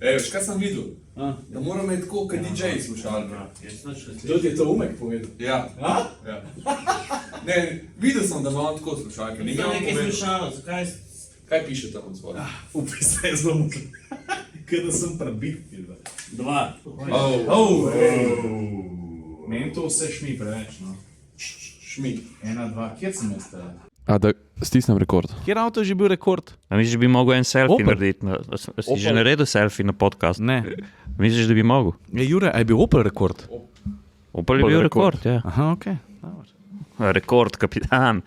Veš, kaj sem videl? Da moram imeti tako, kot DJ slušalka. Tudi je to Umek povedal. Ja. Ja. Ne, videl sem, da imam tako slušalke. Nisem nekaj slušal, zakaj? Kaj piše tam od spodaj? Upisa je zelo mokl. Kaj da sem prebit. 2. Meni to vse šmi preveč, no. Šmi. 1, 2, kjer sem jaz tega? A da stisnem rekord. Kjer avto je že bil rekord? A misliš, da bi mogel en selfie Opel. narediti? A si že naredil selfie na podcast? Ne. Misliš, da bi mogel? Jure, a je bil Opel rekord? Opel je bil rekord, ja. Aha, okej. Rekord, kapitan.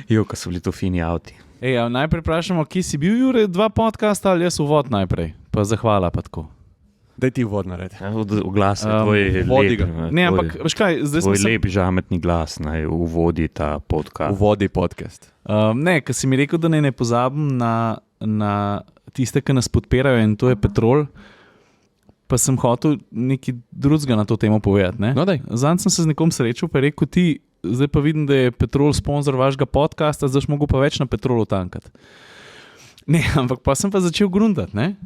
Ko so bili to fini avti. Ej, a najprej vprašamo, kje si bil, Jure, 2 podcasta ali jaz uvod najprej? Pa zahvala pa tako. Daj ti uvod naredi. Glas je tvoj vodi ga. Ne, ampak, veš kaj, zdaj tvoj sem se... lep žametni glas naj uvodi ta podcast. Uvodi podcast. Ne, ker si mi rekel, da ne pozabim na tiste, ki nas podpirajo in to je Petrol, pa sem hotel nekaj drugega na to temo povedati. Ne? No, daj. Zanj sem se z nekom srečal, pa je rekel ti, zdaj pa vidim, da je Petrol sponzor vašega podcasta, zdaj mogo pa več na Petrolu tankati. Ne, ampak pa sem pa začel gruntati, ne?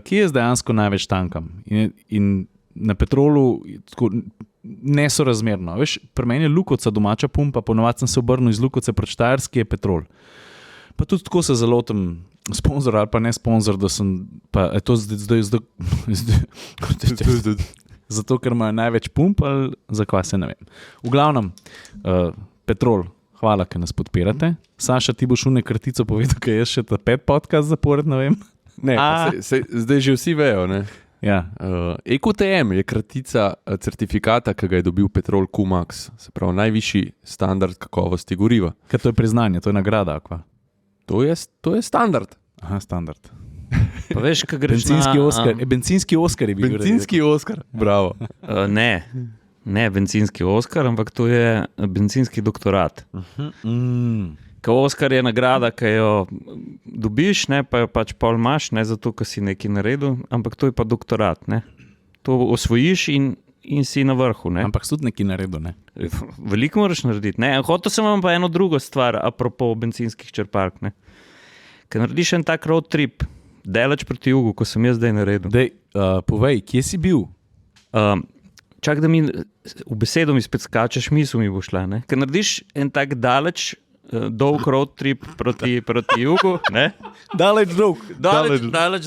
Kje jaz dejansko največ tankam? In na Petrolu tako nesorazmerno. Veš, pri meni je Lukovca domača pumpa, ponovadi sem se obrnil iz Lukovce proti Štajerski je Petrol. Pa tudi tako se zalotim sponzor ali pa ne sponzor, da sem, pa je to zdaj zato, ker imajo največ pump ali zakaj se ne vem. V glavnem, Petrol, hvala, ker nas podpirate. Saša, ti boš une kratico povedal, ker jaz še ta 5 podcast zapored, ne vem. Ne, zdaj že vsi vejo, ne? Ja. EQTM je kratica certifikata, ki ga je dobil Petrol Q-Max, se pravi najvišji standard kakovosti goriva. Ker to je priznanje, to je nagrada, akva. To je standard. Aha, standard. Pa veš, kaj greš Bencinski Oskar, bencinski Oskar je bil. Bencinski Oskar, bravo. Ne bencinski Oskar, ampak to je bencinski doktorat. Ker Oskar je nagrada, ki jo dobiš, ne, pa jo pač pol imaš, ne zato, ker si nekaj naredil, ampak to je pa doktorat. Ne. To osvojiš in si na vrhu. Ne. Ampak si tudi nekaj naredil, ne? Veliko moraš narediti. Ne. Hotel sem vam pa eno drugo stvar, apropo bencinskih črpalk. Ne. Ker narediš en tak road trip, daleč proti jugu, ko sem jaz zdaj naredil. Dej, povej, kje si bil? Čak, da mi v besedo mi spet skačeš, misel mi bo šla. Ne. Ker narediš en tak daleč, dolg road trip proti jugu, ne? Daleč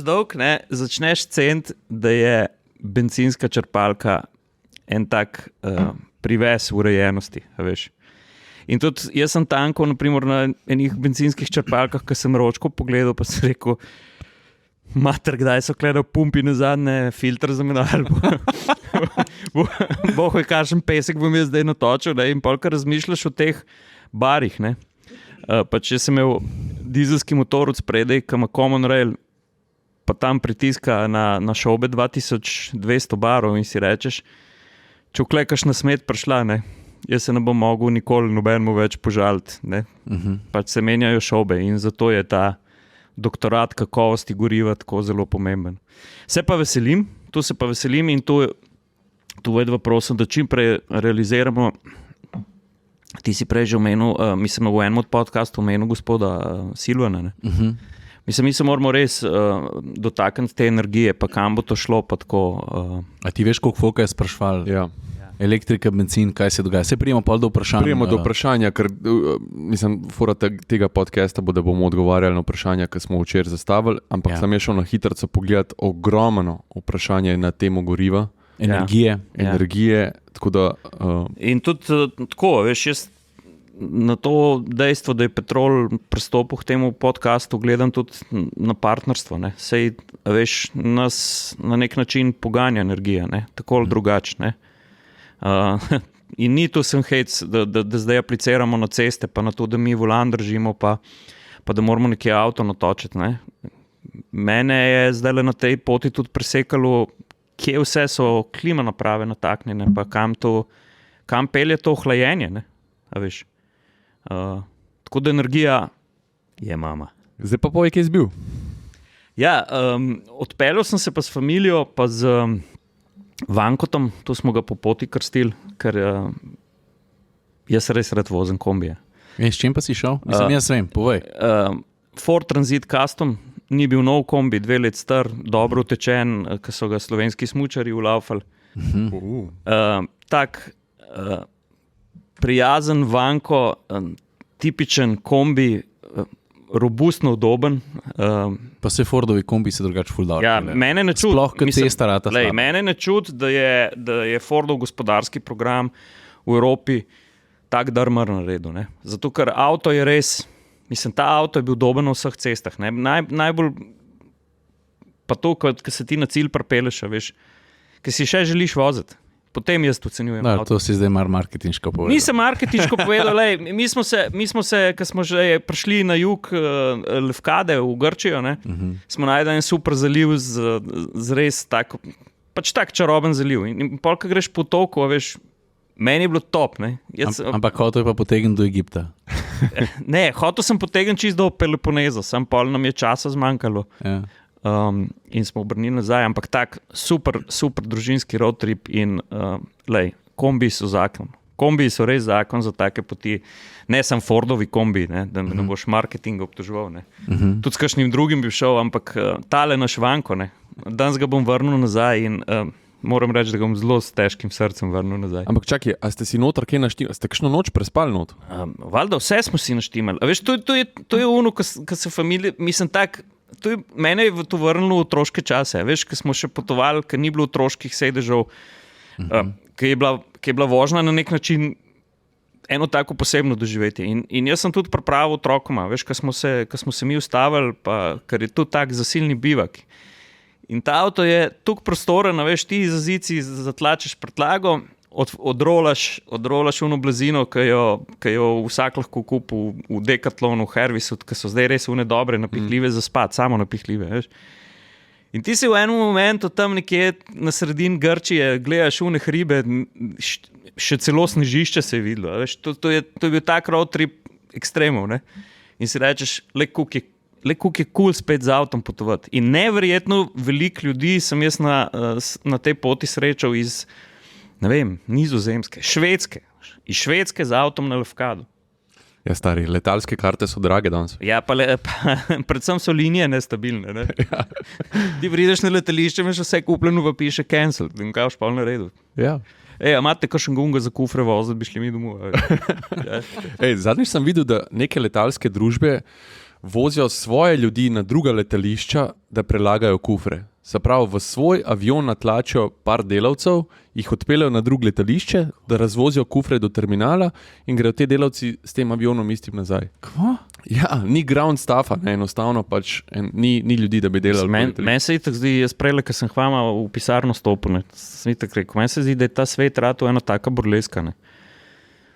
dolg, ne? Začneš cent, da je bencinska črpalka en tak privez urejenosti, veš. In tudi jaz sem tankal, naprimer, na enih bencinskih črpalkah, ko sem ročko pogledal, pa sem rekel, mater, kdaj so gledal pumpi nazadnje filtr za menal. Bohoj, kakšen pesek bom jaz zdaj natočil, ne? In polka razmišljaš o teh barih, ne. Pa če sem imel dizelski motor od spredaj, ki ima Common Rail, pa tam pritiska na šobe 2200 barov in si rečeš, če vklekaš na smet prišla, ne, jaz se ne bom mogel nikoli nobenemu več požaliti, ne. Pač se menjajo šobe in zato je ta doktorat kakovosti goriva tako zelo pomemben. Se pa veselim in to vedva prosim, da čim prej realiziramo. Ti si prej že omenil, mislim, v enem od podcastov omenil gospoda Silvana. Ne? Mislim, mi se moramo res dotakniti te energije, pa kam bo to šlo, pa tako. A ti veš, koliko folka je sprašval? Ja. Elektrika, benzin, kaj se dogaja? Se prijemo pa do vprašanja. Prijemo do vprašanja, ker mislim, fora tega podcasta bo, da bomo odgovarjali na vprašanja, ki smo včeraj zastavili, ampak sem je šel na hitrico pogledati ogromno vprašanje na temo goriva. Energije, tako da... In tudi tako, veš, jaz na to dejstvo, da je Petrol pristopil k temu podcastu, gledam tudi na partnerstvo, ne. Sej, veš, nas na nek način poganja energija, ne, tako ali drugače, ne. In ni to sem hec, da zdaj apliciramo na ceste, pa na to, da mi volan držimo, pa da moramo nekje avto natočiti, ne. Mene je zdaj na tej poti tudi presekalo, kje vse so klima naprave nataknjene, pa kam pelje to hlajenje, ne, a veš. Tako da energija je mama. Zdaj pa povej, kje si bil? Ja, odpeljal sem se pa s familijo, pa z Vankotom, to smo ga po poti krstili, ker jaz res rad vozim kombije. S čim pa si šel? Mislim, jaz vem, povej. Ford Transit Custom, ni bil nov kombi, 2 let star, dobro utečen, ki so ga slovenski smučarji ulaufali. Tak prijazen vanko, tipičen kombi, robustno udoben. Pa se Fordovi kombi se drugače ful dobro. Ja, mene ne čudi. Sploh, kad cesta rata slaba. Mene ne čudi, da je Fordov gospodarski program v Evropi tak drmar naredil. Ne? Zato, ker avto je res, ta avto je bil doben na vseh cestah. Ne? Najbolj pa to, ko se ti na cilj pripeleš, veš, ki si še želiš voziti. Potem jaz ocenjujem. No, to si zdaj mar marketinško povedal. Nisem marketinško povedal, mi smo se, ko smo že prišli na jug Lefkade v Grčijo, ne, smo našli en super zaliv z res tako, pač tak čaroben zaliv. In pol, ko greš po toku, veš, meni je bilo top. Ne. Ampak hotel je pa potegn do Egipta. Ne, hotel sem potegn čisto do Peloponeza, sam pol nam je časa zmanjkalo. Ja. In smo obrnili nazaj, ampak tak super družinski road trip in kombi so zakon. Kombi so res zakon za take poti. Ne sam Fordovi kombi, ne, da me ne boš marketing obtoževal. Ne. Tudi s kakšnim drugim bi šel, ampak tale naš vanko, ne. Danes ga bom vrnil nazaj in moram reči, da ga bom zelo s težkim srcem vrnil nazaj. Ampak čakaj, a ste si noter kaj naštimali? Ste kakšno noč prespali not? Valjda, vse smo si naštimali. A veš, to je ono, ko se familije, mene je to vrnilo v otroške čase. Veš, ko smo še potovali, ko ni bilo otroških sedežev, ko je bila vožnja na nek način eno tako posebno doživetje. In jaz sem tudi pripravil otrokoma, veš, ko smo se mi ustavili, pa ker je to tak zasilni bivak. In ta avto je toliko prostoren, veš, ti za zici zatlačeš prtlago, odrolaš uno blazino, ki jo vsak lahko kupi v Decathlonu, v Hervisu, ki so zdaj res une dobre, napihljive za spat, samo napihljive. Veš. In ti si v enem momentu tam nekje na sredini Grčije gledaš une hribe, še celo snežišče se je videlo. Veš. To je bil tak road trip ekstremov. Ne? In si rečeš, le koliko je cool spet z avtom potovati. In neverjetno veliko ljudi sem jaz na tej poti srečal iz Nizozemske, Švedske. Iz Švedske z avtom na Lefkadu. Ja, stari, letalske karte so drage danes. Ja, pa predvsem so linije nestabilne. Ne? Ja. Ti prideš na letališče, imaš vse kupljeno, pa piše cancel. In kaj boš pa na redu? Ja. Imate kakšen gunga za kufre voziti, bi šli mi domov. Ja. Zadnjič sem videl, da neke letalske družbe vozijo svoje ljudi na druga letališča, da prelagajo kufre. Se pravi, v svoj avion natlačijo par delavcev, jih odpeljejo na drugo letališče, da razvozijo kufre do terminala in grejo te delavci s tem avionom istim nazaj. Kva? Ja, ni ground staffa, enostavno pač ni ljudi, da bi delali. Meni se itak zdi, jaz prejle, ko sem hvama v pisarno stopil, sem itak rekel, meni se zdi, da je ta svet rato ena taka burleska. Ne?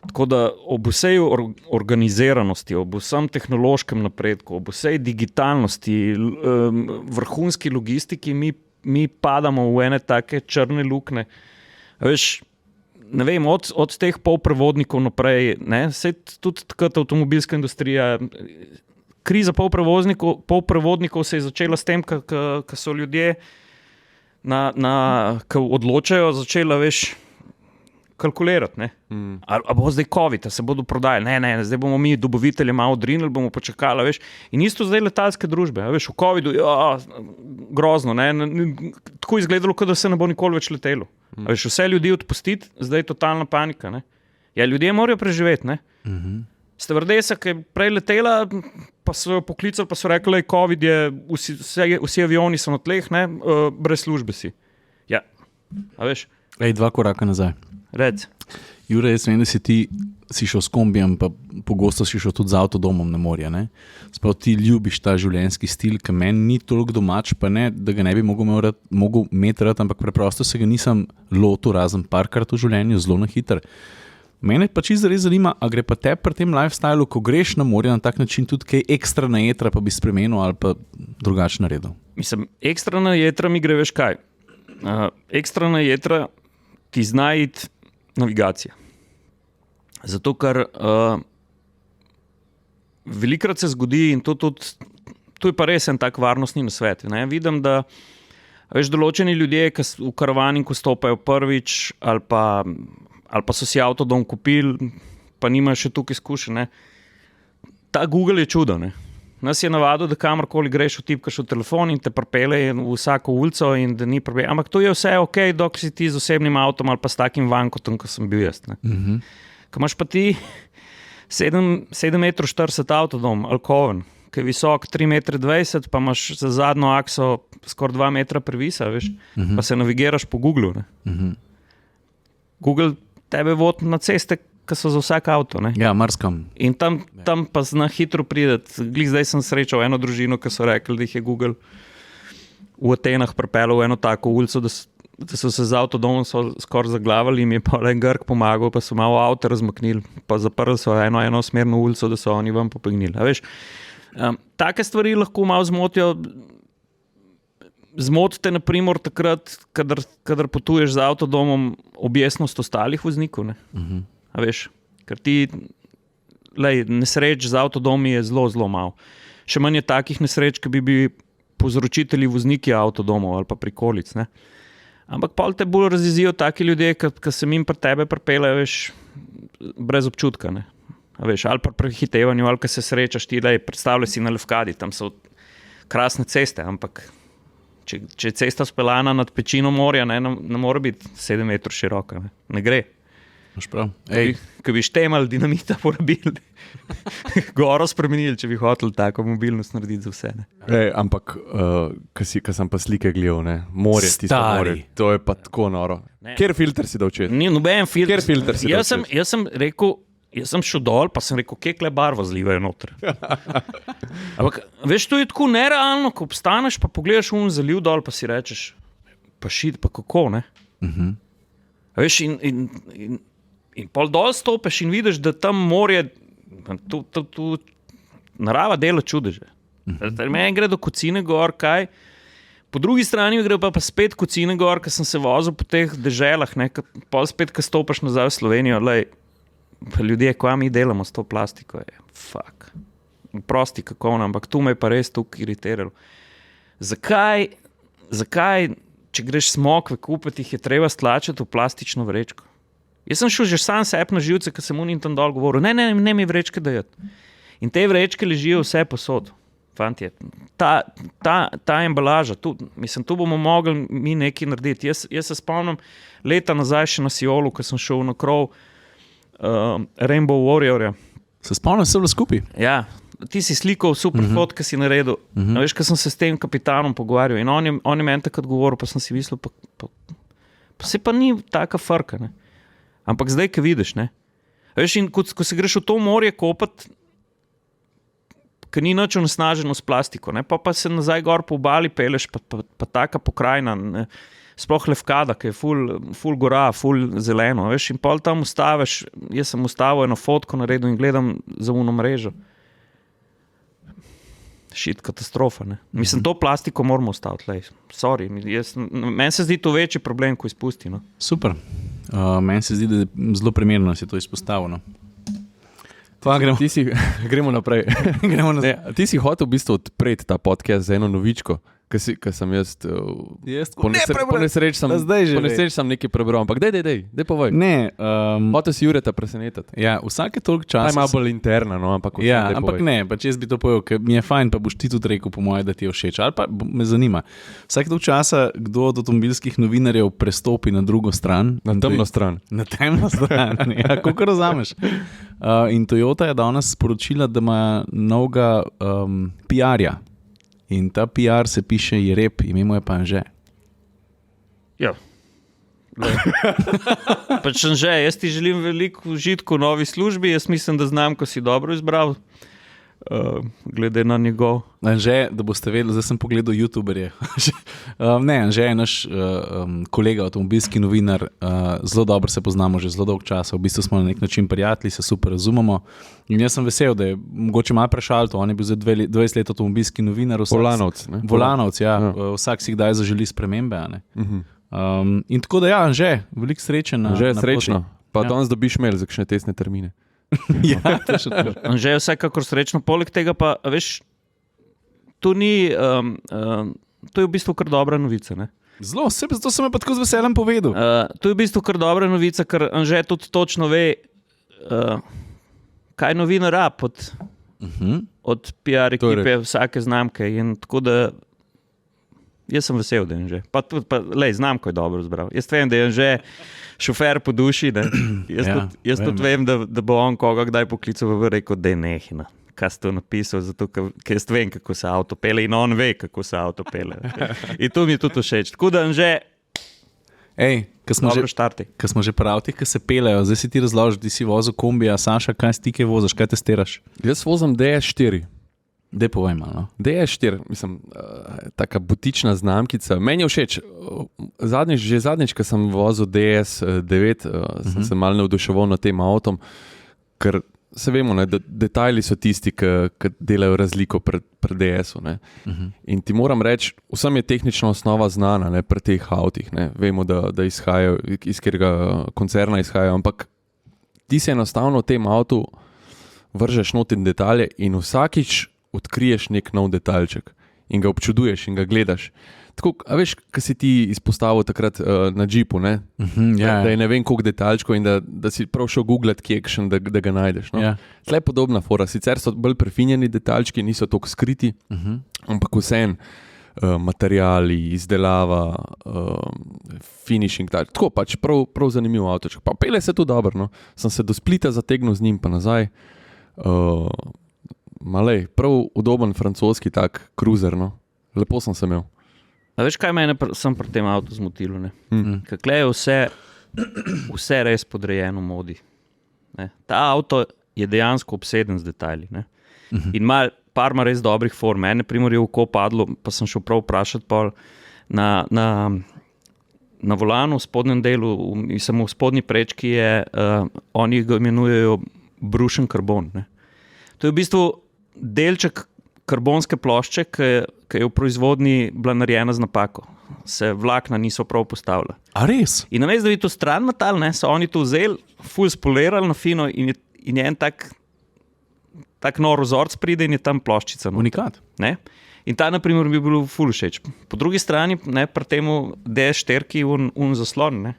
Tako da ob vsej organiziranosti, ob vsem tehnološkem napredku, ob vsej digitalnosti, vrhunski logistiki, mi padamo v ene take črne lukne. Veš, ne vem, od teh polprevodnikov naprej, saj tudi takrat avtomobilska industrija, kriza polprevodnikov se je začela s tem, ko so ljudje, ko odločajo, začela, veš, kalkulirati, ne? A bo zdaj COVID, a se bodo prodajali, ne, zdaj bomo mi dobavitelje malo odrinili, bomo počakali, veš, in isto zdaj letalske družbe, veš, v COVID-u, grozno, ne, tako izgledalo, kot da se ne bo nikoli več letelo, veš, vse ljudi odpustiti, zdaj je totalna panika, ne, ja, ljudje morajo preživeti, ne, stevardesa, ki je prej letela, pa so jo poklicali, pa so rekli, COVID je, vsi avioni so na tleh, ne, brez službe si, ja, a veš. 2 koraka nazaj. Red. Jure, jaz vem, da si šel s kombijem, pa pogosto si šel tudi z avtodomom na morje. Sprav ti ljubiš ta življenjski stil, ki meni ni toliko domač, pa ne, da ga ne bi mogel imeti rad, ampak preprosto se ga nisem lotil razen parkrat v življenju, zelo na hiter. Mene pa čisto res zanima, a gre pa te pri tem lifestylu, ko greš na morje na tak način tudi kaj ekstra na jetra, pa bi spremenil ali pa drugače naredil? Ekstra na jetra mi gre, veš kaj. Ekstra na jetra ti zna iti navigacija. Zato, ker velikrat se zgodi in to je pa res en tak varnostni nasvet. Ne? Vidim, da veš, določeni ljudje, ki v karavani, ko stopajo prvič ali pa so si avtodom kupili, pa nimajo še tukaj izkušenj. Ta Google je čudo. Ne? Nas je navadil, da kamorkoli greš, vtipkaš v telefon in te pripelje v vsako ulico in da ni problem. Ampak to je vse ok, dokler si ti z osebnim avtom ali pa s takim vankotom, kot sem bil jaz. Ko imaš pa ti 7,40 metrov avtodom, alkoven, ki je visok 3,20 metra, pa imaš za zadnjo akso skoraj 2 metra previsa, veš, pa se navigiraš po Googlu. Google tebe vodi na ceste, ki so za vsak avto. Ne? Ja, marskam. In tam pa zna hitro prideti. Glih zdaj sem srečal eno družino, ki so rekli, da jih je Google v Atenah pripeljal v eno tako ulico, da so se z avtodomom skoraj zaglavali, jim je pa en Grk pomagal, pa so malo avto razmaknili, pa zaprli so enosmerno ulico, da so oni vam popegnili. Take stvari lahko malo zmotijo. Zmotite, na primer, takrat, kadar potuješ z avtodomom, objestnost ostalih voznikov. A veš, ker ti nesreč z avtodomi je zelo, zelo malo. Še manj je takih nesreč, ki bi bili povzročitelji vozniki avtodomov ali pa prikolic. Ne? Ampak pol te bolj razjezijo taki ljudje, ki se jim pri tebe pripeljejo, veš, brez občutka. Ne? A veš, ali pa prehitevanju, ali ka se srečaš ti, predstavljaj si na Lefkadi, tam so krasne ceste, ampak če je cesta speljana nad pečino morja, ne more biti 7 metrov široka. Ne gre. Ko bi štemal dinamita porabili, goro spremenili, če bi hoteli tako mobilnost narediti za vse. Ampak, ko sem pa slike gledal, morje, tisto morje, to je pa tako noro. Kjer filter si dal čez? Ni noben filter. Kjer filter si dal čez? Jaz sem rekel, jaz sem šel dol, pa sem rekel, kje kle barvo zlivajo noter. Ampak, veš, to je tako nerealno, ko obstaneš, pa pogledaš zaliv dol, pa si rečeš, pa šit, pa kako, ne? Veš, in pol dol stopeš in vidiš, da tam morje, tu narava dela čudeže. Meni gre do Kocine gor, kaj? Po drugi strani gre pa spet Kocine gor, ker sem se vozil po teh deželah, ne? Pol spet, ko stopaš nazaj v Slovenijo, pa ljudje, ko mi delamo s to plastiko, je fuck. Prosti kako, ampak tu me je pa res tukaj iritiralo. Zakaj, če greš smokve kupiti, jih je treba stlačiti v plastično vrečko? Jaz sem šel že sam sebi na živce, ko sem unim tam dol govoril, ne mi vrečke dajati. In te vrečke ležijo vse posod. Fantje, ta embalaža, tu bomo mogli mi nekaj narediti. Jaz se spomnim leta nazaj še na Siolu, ko sem šel na krov Rainbow Warriorja. Se spomnim, se bilo skupaj? Ja, ti si slikal super fotke, si naredil. Veš, ko sem se s tem kapitanom pogovarjal in on je meni takrat govoril, pa sem si mislil, pa se pa ni taka frka, ne. Ampak zdaj, ko vidiš, ne. Veš, in ko se greš v to morje kopati, ki ni nič onesnaženo s plastiko, ne, pa se nazaj gor po obali peleš, pa taka pokrajina, ne, sploh Lefkada, ki je ful gora, ful zeleno, veš, in pol tam ustaviš, jaz sem ustavil eno fotko naredil in gledam za uno mrežo. Šit, katastrofa, ne. Mislim, to plastiko moramo ustaviti, sorry, meni se zdi to večji problem, ko izpusti, no. Super. Meni se zdi, da je zelo primerno si to izpostavljeno. Gremo naprej. Ti si hotel v bistvu odpreti ta podcast za eno novičko, ki sem jaz po nesreč sem nekaj prebral, ampak dej povej. Hotel si Jureta presenetiti. Ja, vsake toliko časa. Aj malo bolj interna, no, ampak ja, ampak povej. Ne, pač jaz bi to povedal, ker mi je fajn, pa boš ti tudi rekel po moje, da ti je všeč, ali pa me zanima. Vsake toliko časa, kdo od avtomobilskih novinarjev prestopi na drugo stran. Na temno stran. Na temno stran, ja, kako razumeš. In Toyota je danes sporočila, da ima novega PR-ja. In ta PR se piše Jereb, ime mu je pa Anže. Ja. Pač Anže, jaz ti želim veliko užitkov v novi službi, jaz mislim, da znam, ko si dobro izbral, glede na njegov. Anže, da boste vedeli, zdaj sem pogledal youtuberje. Ne, Anže je naš kolega, avtomobilski novinar, zelo dobro se poznamo že zelo dolgo časa, v bistvu smo na nek način prijatelji, se super razumemo. In jaz sem vesel, da je mogoče malo prešalto, on je bil zdaj 20 let avtomobilski novinar. Volanovc, ja. Vsak si kdaj zaželi spremembe, a ne. In tako da ja, Anže, veliko sreče na Anže, srečno. poti. Pa danes dobiš mail za kakšne testne termine. Ja, to še tako. Anže je vsekakor srečno, poleg tega pa, veš, to ni, to je v bistvu kar dobra novica, ne? Zelo, zato sem me pa tako z veseljem povedal. To je v bistvu kar dobra novica, ker Anže tudi točno ve, kaj novinar rab od PR To je ekipe vsake znamke. In tako da jaz sem vesel, da je že. Znamko je dobro izbral. Jaz vem, da je že šofer po duši. Jaz tudi vem, da bo on koga kdaj poklical v rekel, da je nehina. Kaj si to napisal, zato ker jaz vem, kako se avto pele in on ve, kako se avto pele. In to mi je tudi všeč. Tako da že ko smo že pravi, ki se pelejo, zdaj si ti razloži, ti si vozil kombija, Saša, kaj si ti kaj voziš, kaj testiraš? Jaz vozim DS4. Dej povej malo. DS4, mislim, taka butična znamkica. Meni je všeč. Zadnjič, ko sem vozil DS9, sem se malo navduševal nad tem avtom, ker se vemo, ne, da detajli so tisti, ki delajo razliko pred DS-u. In ti moram reči, vsem je tehnična osnova znana, ne, pri teh avtih. Ne. Vemo, da izhajajo, iz katerega koncerna izhajajo, ampak ti se enostavno v tem avtu vržeš not in detalje in vsakič odkriješ nek nov detaljček in ga občuduješ in ga gledaš. Tako, a veš, kaj si ti izpostavil takrat na džipu, ne? Da je ne vem koliko detaljčkov in da si prav šel googlat kje, da ga najdeš. No? Tle je podobna fora, sicer so bolj prefinjeni detaljčki, niso toliko skriti, ampak vseeno materiali, izdelava, finishing, tako pač prav zanimiv avtoček. Pa pele se tu dobro, no? Sem se do Splita zategnil z njim pa nazaj. Malej, prav udoben francoski tak cruiser, no? Lepo sem se imel. A veš, kaj mene sem pri tem avtu zmotilo? Kakle je vse res podrejeno modi. Ne? Ta avto je dejansko obseden z detajli. Ne? In par ima res dobrih form. Mene primor je oko padlo, pa sem šel prav vprašati pol na volanu v spodnjem delu, samo v spodnji prečki je, oni ga imenujejo brušen karbon. Ne? To je v bistvu delček karbonske plošče, ki je v proizvodnji bila narejena z napako. Se vlakna niso prav postavila. A res? In namesto, da bi to stran metali, so oni to vzeli, ful spolirali na fino in je en tak nor vzorc pride in je tam ploščica. Unikat. Ne? In ta, na primer, bi bil ful všeč. Po drugi strani, ne, pri temu DS4 un zaslon, ne?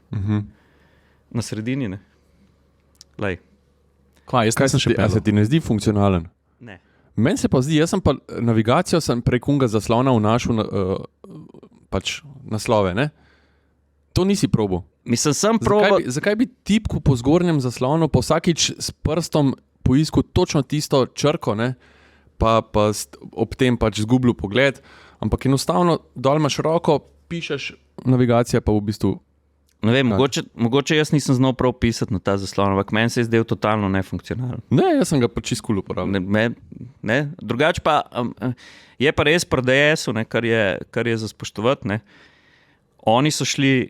Na sredini. Ne? Lej. Kaj se ti ne zdi funkcionalen? Ne. Meni se pa zdi, jaz sem pa navigacijo prek unga zaslona vnašal pač naslove, ne? To nisi probal. Mislim, sem probal. Zakaj bi tipku po zgornjem zaslonu pa vsakič s prstom poiskal točno tisto črko, ne? Pa ob tem pač zgubil pogled, ampak enostavno dol imaš roko, pišeš, navigacija pa v bistvu. Ne vem, mogoče jaz nisem znal prav pisati na ta zaslon, ampak meni se je zdel totalno nefunkcionalen. Ne, jaz sem ga pa čisto uporabljal. Drugače pa je pa res pri DS-u, kar je za spoštovati. Ne. Oni so šli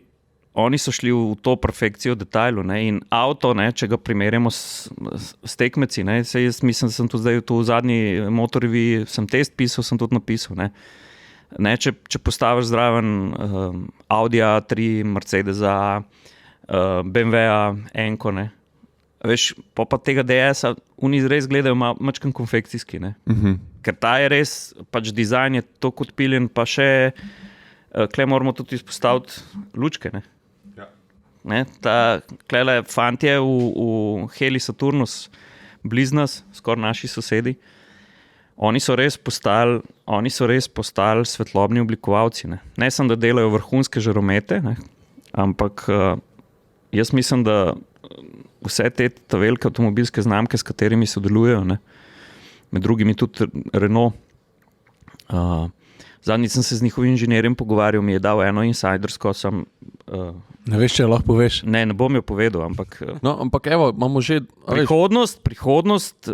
v to perfekcijo detajlu, ne, in avto, ne, če ga primerjamo s tekmeci, ne, jaz mislim, da sem tu zdaj v zadnji motorjevi, sem test pisal, sem tudi napisal, ne. Ne, če postaviš zraven Audi A3, Mercedesa, BMW-a, Enko, ne. Veš, pa tega DS-a, oni res gledajo mačkan konfekcijski, ne. Ker ta je res, pač dizajn je toliko odpiljen, pa še kle moramo tudi izpostaviti lučke, ne. Ne, klele fantje v Heli Saturnus, blizu nas, skoraj naši sosedi, oni so res postali svetlobni oblikovalci. Ne samo, da delajo vrhunske žaromete, ne, ampak jaz mislim, da vse te velike avtomobilske znamke, s katerimi sodelujejo, ne, med drugimi tudi Renault. Zadnjič sem se z njihovim inženirjem pogovarjal, mi je dal eno insidersko, ne veš, če lahko poveš? Ne bom jo povedal, ampak ampak evo, imamo že prihodnost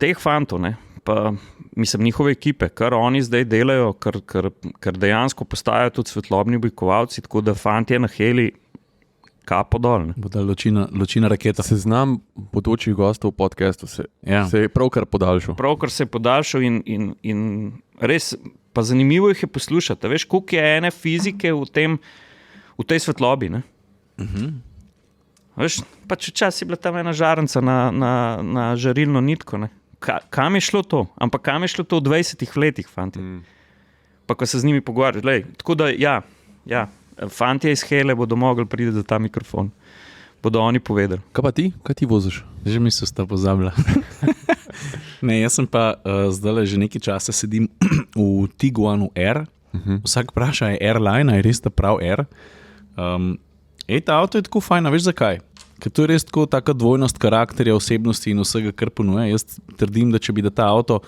teh fantov, ne, pa mislim njihove ekipe, kar oni zdaj delajo, kar dejansko postajajo tudi svetlobni oblikovalci, tako da fantje na Heli kapo dol. Bodo ločina raketa. Seznam bodočih gostov v podcastu se je pravkar podaljšal. Pravkar se je podaljšal in res, pa zanimivo jih je poslušati. Veš, koliko je ene fizike v tej svetlobi, ne? Veš, pač včasih je bila tam ena žarnica na žarilno nitko, ne? Kam je šlo to? Ampak kam je šlo to v 20 letih, fanti? Pa ko se z njimi pogovarjaš, tako da fantje iz Hele bodo mogli priti do ta mikrofon. Bodo oni povedali. Kaj pa ti? Kaj ti voziš? Že misel sta pozabila. Ne, jaz sem pa zdaj že nekaj časa sedim v Tiguanu R. Vsak vpraša, je airline, je res ta prav R. Ta avto je tako fajn, veš zakaj? Ker to je res tako taka dvojnost karakterja, osebnosti in vsega, kar ponuja. Jaz trdim, da če bi da ta avto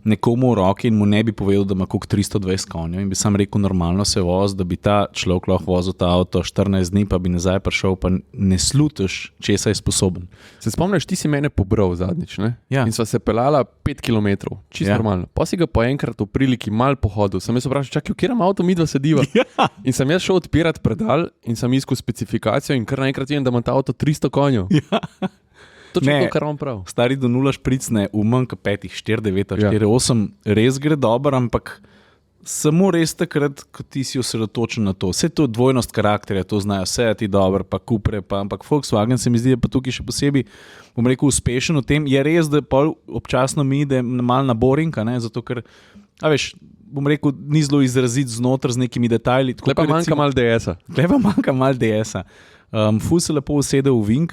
nekomu v roki in mu ne bi povedal, da ima koliko 320 konjev in bi sam rekel, normalno se vozi, da bi ta človek lahko vozil ta avto 14 dni, pa bi nazaj prišel, pa ne slutiš, česa je sposoben. Se spomniš, ti si mene pobral zadnjič, ne? Ja. In sva se pelala 5 km, čisto normalno. Pa si ga po enkrat v priliki mal pohodil. Sem jaz vprašal, čakaj, v katerem avtu midva sediva? Ja. In sem jaz šel odpirati predal in sem iskal specifikacijo in kar naenkrat vidim, da ima ta avto 300 konjev. Ja. Točno Ne. to, kar on prav. Stari do 0 špricne v manj kot 5, 4, 9, 4, 8, res gre dobro, ampak samo res takrat, ko ti si osredotočen na to. Vse to dvojnost karakterja, to znajo vse ti dobro, pa Cupre, ampak Volkswagen se mi zdi, da pa tukaj še posebej, bom rekel, uspešen v tem. Je res, da pol občasno mi ide malo na boring, ne, zato ker, veš, bom rekel, ni zelo izrazit znotraj z nekimi detajli. Tle pa manjka malo DS-a. Kleba manjka malo DS-a. Ful se lepo usede v Wing,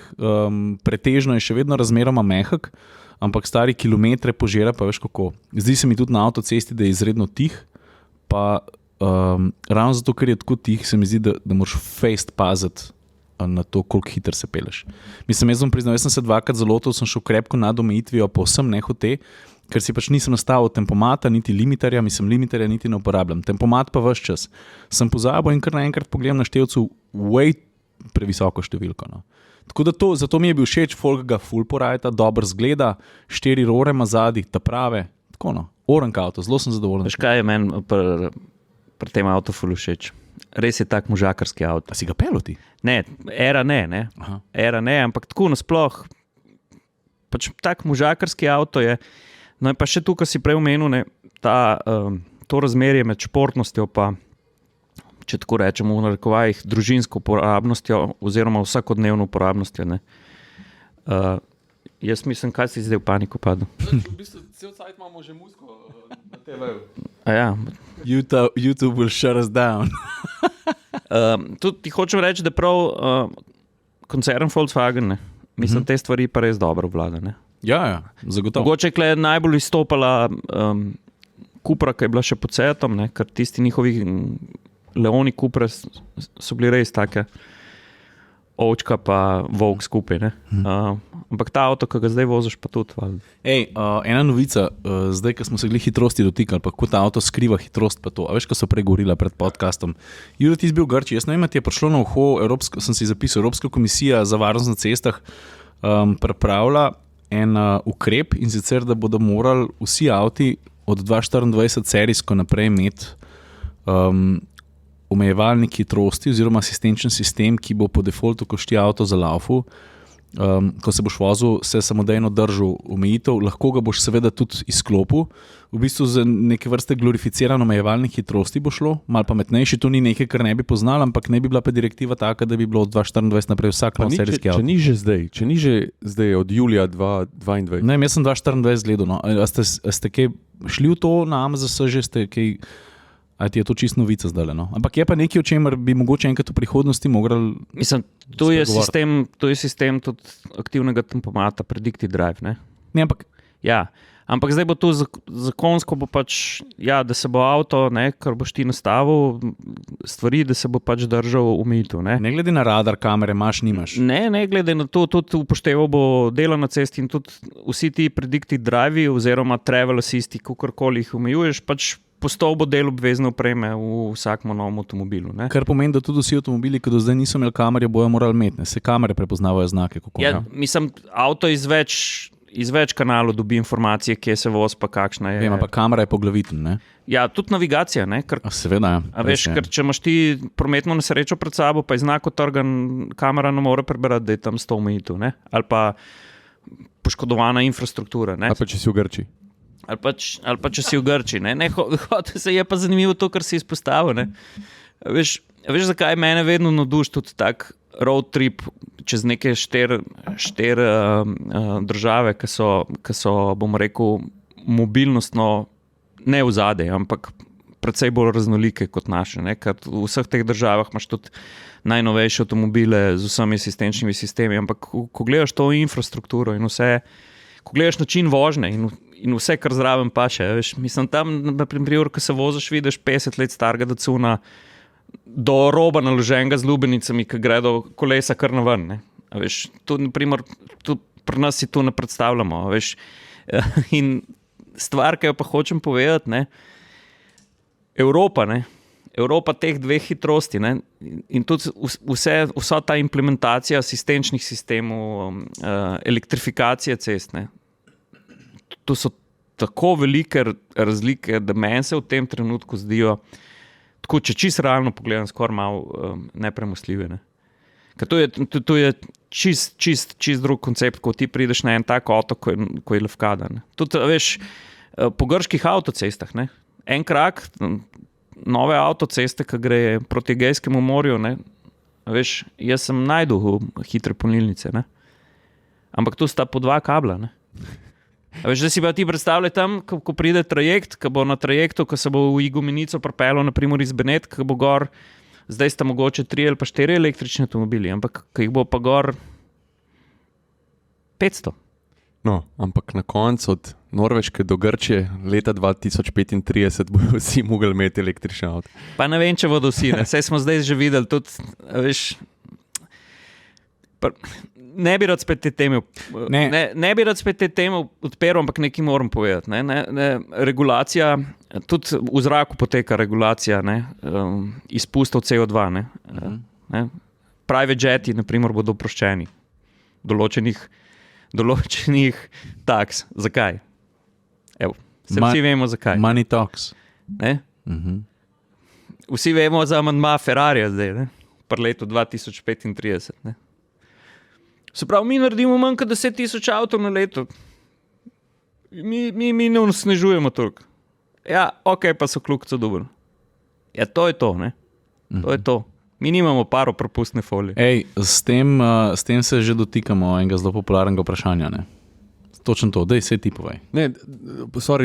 pretežno je še vedno razmeroma mehak, ampak stari kilometre požira, pa veš kako. Zdi se mi tudi na avtocesti, da je izredno tih, pa ravno zato, ker je tako tih, se mi zdi, da moraš fejst paziti na to, koliko hiter se peleš. Mislim, jaz bom priznal, jaz sem se dvakrat zalotil, sem šel krepko nad omejitvijo, povsem nehote, ker si pač nisem nastavil tempomata, niti limiterja, limiterja niti ne uporabljam. Tempomat pa ves čas. Sem pozabil in kar naenkrat pogledam na števcu previsoko številko. No. Tako da zato mi je bil všeč, folk ga ful porajta, dobro zgleda, 4 roore ima zadnji, ta prave, tako no, orank avto, zelo sem zadovoljen. Veš kaj je meni pri tem avtu ful všeč? Res je tak možakarski avto. A si ga pelil ti? Ne, era ne. Era ne, ampak tako nasploh, pač tak možakarski avto je. No in pa še tu, ko si prej omenil, ne, to razmerje med športnostjo pa, če tako rečemo, v narekovajih, družinsko uporabnostjo oziroma vsakodnevno uporabnostjo. Ne. Jaz mislim, kaj si zdaj v paniko padel. V bistvu cel cajt imamo že muziko na TV-ju. Ja. YouTube will shut us down. Tudi ti hočem reči, da prav koncern Volkswagen, ne. Mislim, te stvari pa res dobro vlada. Ne. Ja, zagotovo. Mogoče je najbolj izstopala Cupra, ki je bila še pod Seatom, ne, ker tisti njihovi Leoni Cupre so bili res take ovčka pa volk skupaj. Ne. Ampak ta avto, ki ga zdaj voziš, pa tudi. Ena novica, zdaj, ko smo se glih hitrosti dotikali, pa kako ta avto skriva hitrost pa to. A veš, ko so pregovorila pred podcastom. Jure, ti si bil v Grčiji, jaz ne vem, ti je prišlo na uho, sem si zapisal, Evropska komisija za varnost na cestah pripravlja en ukrep in sicer, da bodo morali vsi avti od 2024 serijsko naprej imeti omejevalnik hitrosti oziroma asistenčen sistem, ki bo po defaultu, ko šti avto za laufu, ko se boš vozil, se samodejno držal omejitev, lahko ga boš seveda tudi izklopil. V bistvu za neke vrste glorificirano omejevalnik hitrosti bo šlo, malo pametnejši, to ni nekaj, kar ne bi poznal, ampak ne bi bila pa direktiva taka, da bi bilo od 2024 naprej vsak nov serijski avto. Če ni že zdaj od julija 2022. Ne, jaz sem 2024 gledal. No. A ste kaj šli v to na AMZS, že ste kaj... A ti je to čisto novica zdaj, no? Ampak je pa nekaj, o čemer bi mogoče enkrat v prihodnosti mogli... Mislim, to je sistem tudi aktivnega tempomata, predictive drive, ne? Ne, ampak... Ja, ampak zdaj bo to zakonsko bo pač, ja, da se bo avto, ne, kar boš ti nastavil, stvari, da se bo pač držal omejitev, ne? Ne glede na radar, kamere, imaš, nimaš. Ne glede na to, tudi upošteval bo delo na cesti in tudi vsi ti predictive drive oziroma travel assisti, kakorkoli jih omejuješ, pač postal bo del obvezne opreme v vsakem novem avtomobilu. Ne? Kar pomeni, da tudi vsi avtomobili, ki do zdaj niso imeli kamere, bojo morali imeti. Se kamere prepoznavajo znake. Kako, ja, mislim, avto iz več kanalov dobi informacije, kje se voz, pa kakšna je. Vem, pa kamera je poglavitna, ne? Ja, tudi navigacija, ne? Seveda, ja. A veš, ker če imaš ti prometno nesrečo pred sabo, pa je znak otrgan, kamera ne more prebrati, da je tam 100 omejitev, ne? Ali pa poškodovana infrastruktura, ne? Ali pa če si v Grčiji. Ali pa če si v Grčiji. Se je pa zanimivo to, kar si izpostavil. Ne? Veš, zakaj mene vedno navduši tudi tak road trip čez neke štiri države, ki so, bom rekel, mobilnostno ne v zadej, ampak precej bolj raznolike kot naše. Ne? Ker v vseh teh državah imaš tudi najnovejše avtomobile z vsemi asistenčnimi sistemi, ampak ko gledaš to infrastrukturo in vse, ko gledaš način vožnje in vse, kar zraven paše. Veš, mislim, tam, na primer, ko se voziš, vidiš 50 let starega Dacuna do roba naloženega z lubenicami, ki gredo kolesa kar na ven. Ne? A veš, tu, naprimer, tu pri nas si to ne predstavljamo. A veš, in stvar, ki jo pa hočem povedati, ne, Evropa teh dveh hitrosti, ne, in tudi vsa ta implementacija asistenčnih sistemov, elektrifikacije cest, ne, to so tako velike razlike, da meni se v tem trenutku zdijo, tako, če čisto realno pogledam, skoraj malo nepremostljive. Ne. Ker to je čist drug koncept, ko ti prideš na en tak otok, ko je Lefkada. Ne. Tudi, veš, po grških avtocestah, ne, en krak, nove avtoceste, ki gre proti Egejskemu morju, ne, veš, jaz sem najdel hitre polnilnice, ne, ampak tu sta po 2 kabla, ne. A veš, da si pa ti predstavljaj tam, ko pride trajekt, ko bo na trajektu, ko se bo v Igumenico pripeljal, naprimer iz Benetk, ko bo gor, zdaj sta mogoče 3 ali pa 4 električni avtomobili, ampak ko jih bo pa gor 500. No, ampak na koncu od Norveške do Grčije leta 2035 bodo vsi mogli imeti električni avto. Pa ne vem, če bodo vsi, ne. Saj smo zdaj že videli tudi, veš, ne bi rad spet te teme odpiral, ampak nekaj moram povedati. Ne, regulacija, tudi v zraku poteka regulacija, ne, izpustov CO2. Ne. Private jeti, na primer, bodo oproščeni določenih taks. Zakaj? Evo, vsi vemo zakaj. Money talks. Ne? Vsi vemo za amandma Ferrarija zdaj, ne? Pri letu 2035. Ne? Se pravi, mi naredimo manj kot 10,000 avtov na leto. Mi ne snežujemo toliko. Ja, ok, pa so kljukco dobro. Ja, to je to, ne? To je to. Mi nimamo paro propustne folije. Ej, s tem se že dotikamo enega zelo popularnega vprašanja. Ne? Točno to, daj se ti povej. Ne,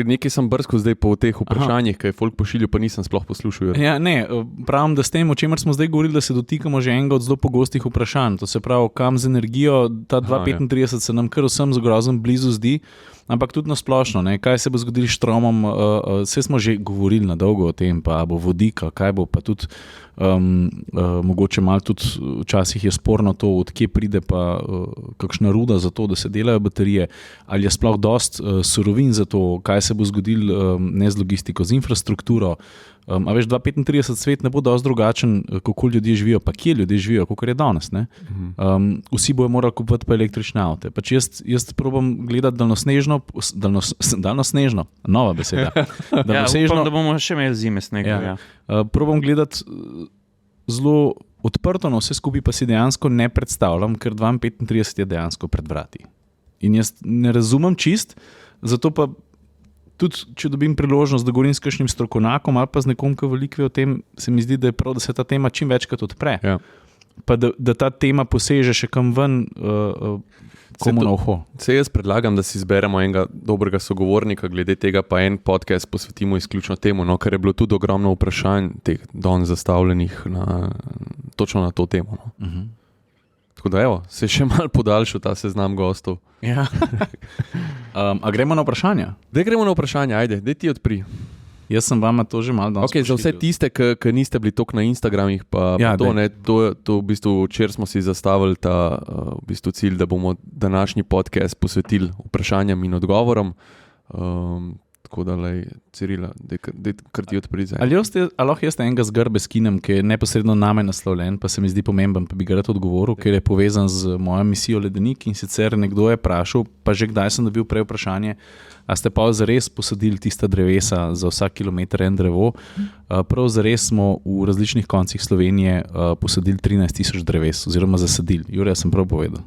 nekaj sem brskal zdaj po teh vprašanjih, kaj je folk pošiljal, pa nisem sploh poslušal. Ja, ne, pravim, da s tem, o čemer smo zdaj govorili, da se dotikamo že enega od zelo pogostih vprašanj. To se pravi, kam z energijo, ta 2035 se nam kar vsem z grozom blizu zdi, ampak tudi na splošno, ne, kaj se bo zgodilo s štromom, vse smo že govorili na dolgo o tem, pa bo vodika, kaj bo pa tudi mogoče malo tudi včasih je sporno to, odkje pride pa kakšna ruda za to, da se delajo baterije, ali je sploh dost surovin za to, kaj se bo zgodilo ne z logistiko, z infrastrukturo. A veš, 2035 svet ne bo dost drugačen, kako ljudje živijo, pa kje ljudje živijo, kakor je danes. Ne? Vsi bojo morali kupiti pa električne avte. Pač jaz probam gledati daljnosnežno, nova beseda. Upam, da bomo še imeli zime snega. Ja. Probam gledati zelo odprto na vse skupaj, pa si dejansko ne predstavljam, ker 2035 je dejansko pred vrati. In jaz ne razumem čist, zato pa tudi, če dobim priložnost, da govorim s kakšnim strokovnjakom ali pa z nekom, ki veliko ve o tem, se mi zdi, da je prav, da se ta tema čim večkrat odpre. Ja. Pa da ta tema poseže še kam ven, komu na uho. Jaz predlagam, da si izberemo enega dobrega sogovornika, glede tega pa en podcast posvetimo izključno temu, no, ker je bilo tudi ogromno vprašanj teh danes zastavljenih točno na to temo. No. Tako da evo, se še malo podaljšal ta seznam gostov. Ja. A gremo na vprašanja? Daj gremo na vprašanja, ajde, daj ti odpri. Jaz sem vama to že malo danes pošiljal. Za vse tiste, ki niste bili toliko na Instagramih, pa to v bistvu včeraj smo si zastavili ta v bistvu cilj, da bomo današnji podcast posvetili vprašanjem in odgovorom. Tako da, Cirila, kar ti odpri zdaj. Ali lahko jaz enega zgrbe skinem, ki je neposredno name naslovljen, pa se mi zdi pomemben, pa bi ga rad odgovoril, ker je povezan z mojo misijo Ledenik, in sicer nekdo je vprašal, pa že kdaj sem dobil prej vprašanje, a ste pa zares posadili tista drevesa za vsak kilometer en drevo. Prav zares smo v različnih koncih Slovenije posadili 13,000 dreves, oziroma zasadili. Jure, sem prav povedal?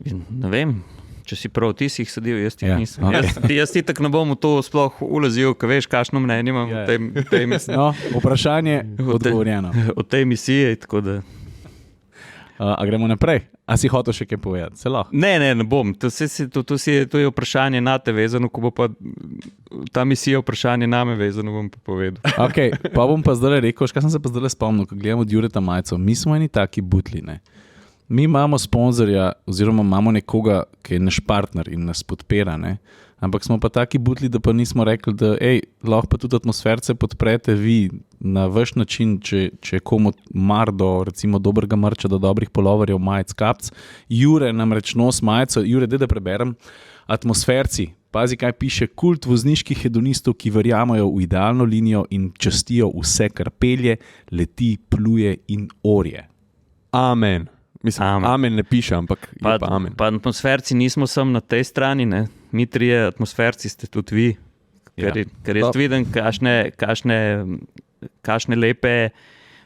Ne vem. Če si prav, ti si jih sadil, jaz ti nisem. Okay. Jaz ti tako ne bom v to sploh ulazil, ker veš, kakšno mnenje imam v tej misiji. No, vprašanje odgovorjeno. O tej misiji, tako da... A gremo naprej? A si hotel še kaj povedati? Se lahko? Ne bom. To je vprašanje na te vezano, ko bo pa ta misija vprašanje name vezano, bom pa povedal. Ok, pa bom pa zdaj rekel, kaj sem se pa zdaj spomnil, ko gledamo od Jureta Majcov. Mi smo eni taki butli, ne? Mi imamo sponzorja, oziroma imamo nekoga, ki je naš partner in nas podpira, ne? Ampak smo pa taki butli, da pa nismo rekli, da lahko pa tudi atmosferce podprete vi na vaš način, če je komu mar do recimo dobrega mrča, do dobrih polovarjev, majic, kapc. Jure namreč nos majico, Jure, da preberem. Atmosferci, pazi kaj piše, kult vozniških hedonistov, ki verjamajo v idealno linijo in častijo vse, kar pelje, leti, pluje in orje. Amen. Mislim, amen ne piše, ampak je pa amen. Pa atmosferci nismo samo na tej strani, ne? Mi trije atmosferci ste tudi vi, ker jaz vidim, kakšne lepe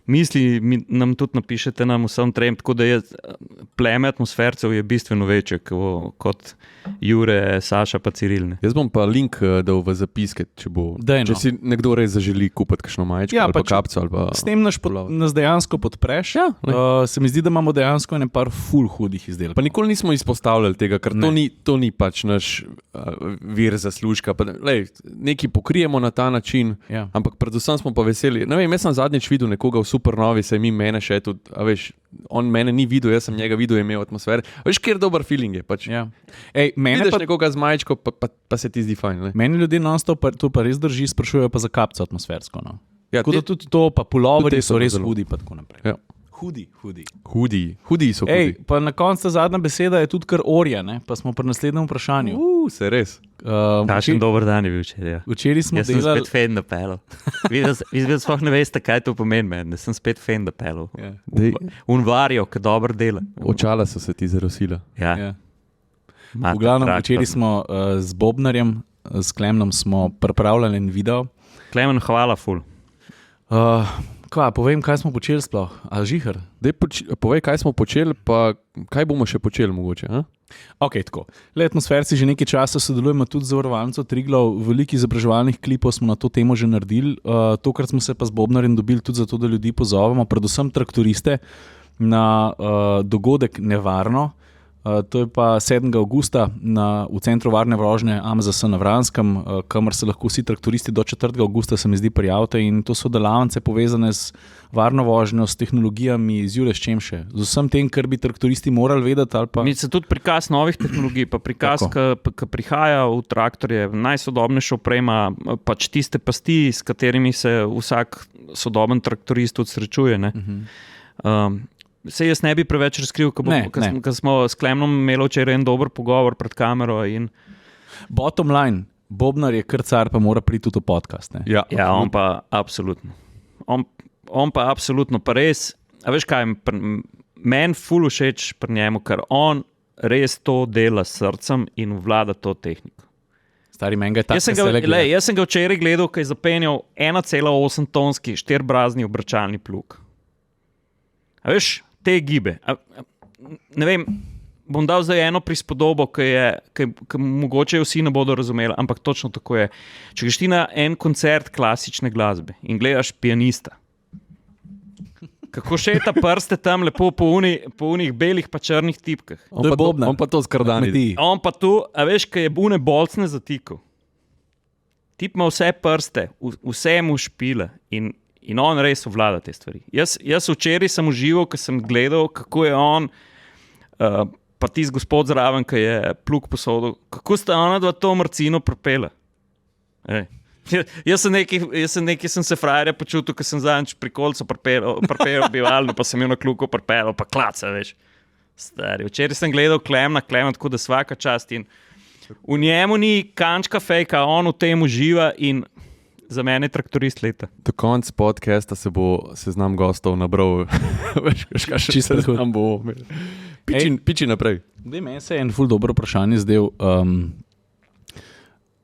misli nam tudi napišete nam vsem trem, tako da pleme atmosfercev je bistveno večje kot Jure, Saša pa Ciril. Jaz bom pa link dal v zapiske, če si nekdo res zaželi kupiti kakšno majčko ali pa kapco. Ali pa s tem nas dejansko podpreš. Se mi zdi, da imamo dejansko par ful hudih izdelkov. Pa nikoli nismo izpostavljali tega, ker to ni pač naš vir zaslužka. Nekaj pokrijemo na ta način, ampak predvsem smo pa veseli. Ne vem, jaz sem zadnjič videl nekoga v Supernovi, se mi mene še tudi, veš, on mene ni videl, jaz sem njega videl, je imel atmosfero. Veš, kjer dober feeling je. Pač. Vidiš nekoga z majčko, pa se ti zdi fajn. Ne? Meni ljudje non-stop to pa res drži, sprašujejo pa za kapco atmosfersko. No? Tako da tudi to, pa puloverji so res hudi, pa tako naprej. Ja. Hudi so hudi. Pa na koncu zadnja beseda je tudi kar orje, ne? Pa smo pri naslednjem vprašanju. Se res. Kakšen dober dan je bil včeraj. Ja. Včeraj smo delali... Jaz sem spet fan napelil. Vi sploh ne veste, kaj to pomeni, da sem spet fan napelil. Unvarjo, ki dobro dela. Očala so se ti zarosila. Ja. V glavnem, včeraj smo z Bobnarjem, s Klemnom smo pripravljali en video. Klemen, hvala ful. Povem, kaj smo počeli sploh, a žihar? Povej, kaj smo počeli, pa kaj bomo še počeli mogoče, a? Ok, tako. Atmosferci že nekaj časa sodelujemo tudi z Zavarovalnico Triglav, veliko izobraževalnih klipov smo na to temo že naredili, tokrat smo se pa z Bobnarjem dobili tudi zato, da ljudi pozovemo, predvsem traktoriste, na dogodek Nevarno. To je pa 7. avgusta v centru varne vožnje AMZS na Vranskem, kamor se lahko vsi traktoristi do 4. avgusta se mi zdi prijavite, in to so delavnice povezane z varno vožnjo, s tehnologijami, z Jure, s čem še, z vsem tem, kar bi traktoristi morali vedeti. Mi se tudi prikaz novih tehnologij, pa prikaz, ki prihaja v traktorje, najsodobnejša oprema, pač tiste pasti, s katerimi se vsak sodoben traktorist tudi srečuje. Se jaz ne bi preveč razkril, ker smo s Klemnom imeli včeraj en dober pogovor pred kamero. Bottom line, Bobnar je kar car, pa mora priti tudi v podcast. Ne? Ja, on pa absolutno. On pa absolutno, pa res, a veš kaj, meni ful všeč pri njemu, ker on res to dela s srcem in vlada to tehniko. Stari meni ga je tako jaz sem ga včeraj gledal, ko je zapenjal 1,8 tonski 4-brazni obračalni plug. A veš, te gibe. Ne vem, bom dal zdaj eno prispodobo, ki mogoče vsi ne bodo razumeli, ampak točno tako je. Če greš ti na en koncert klasične glasbe in gledaš pianista, kako šeta prste tam lepo po unih belih pa črnih tipkah. On pa to skrdani. On pa tu, a veš, kaj je une bolcne zatikal. Tip ima vse prste, vse mu špile in on res ovlada te stvari. Jaz včeraj sem užival, ko sem gledal, kako je on, pa tisti gospod zraven, ki je plug posodil, kako sta ona dva to marcino propela. Jaz sem se frajerja počutil, ko sem zadnjič pri kolcu propel bivalno, pa sem jo na kluku propel, pa klaca, veš. Stari. Včeraj sem gledal Klemna, tako da svaka čast in v njemu ni kančka fejka, on v tem uživa in za mene je traktorist leta. Do konca podcasta se bo seznam gostov nabral. Čisto seznam bo. Piči naprej. Meni se je en ful dobro vprašanje zdel.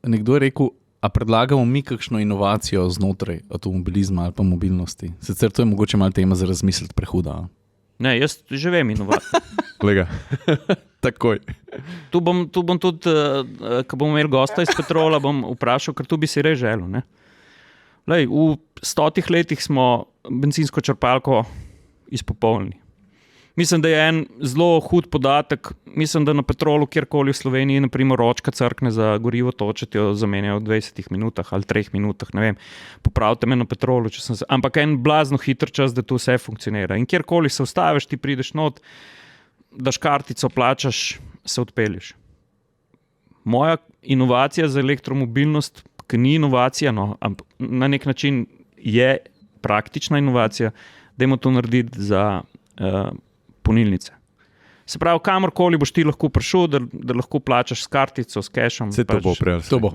Nekdo je rekel, a predlagamo mi kakšno inovacijo znotraj avtomobilizma ali pa mobilnosti? Sicer to je mogoče malo tema za razmisliti prehuda. Ne, jaz že vem inovacijo. Kolega, takoj. Tu bom tudi, ko bom imel gosta iz Petrola, bom vprašal, ker tu bi si res želel, ne? Lej, v 100 letih smo bencinsko črpalko izpopolnili. Mislim, da je en zelo hud podatek. Mislim, da na Petrolu, kjerkoli v Sloveniji, naprimer ročka crkne za gorivo točiti, jo zamenjajo v 20 minutah ali 3 minutah, ne vem. Popravite me na Petrolu, ampak en blazno hiter čas, da to vse funkcionira. In kjerkoli se ustaviš, ti prideš not, daš kartico, plačaš, se odpelješ. Moja inovacija za elektromobilnost, ki ni inovacija, no, ampak na nek način je praktična inovacija, dajmo to narediti za polnilnice. Se pravi, kamorkoli boš ti lahko prišel, da lahko plačaš s kartico, s cashom. Vse to bo prej. To bo.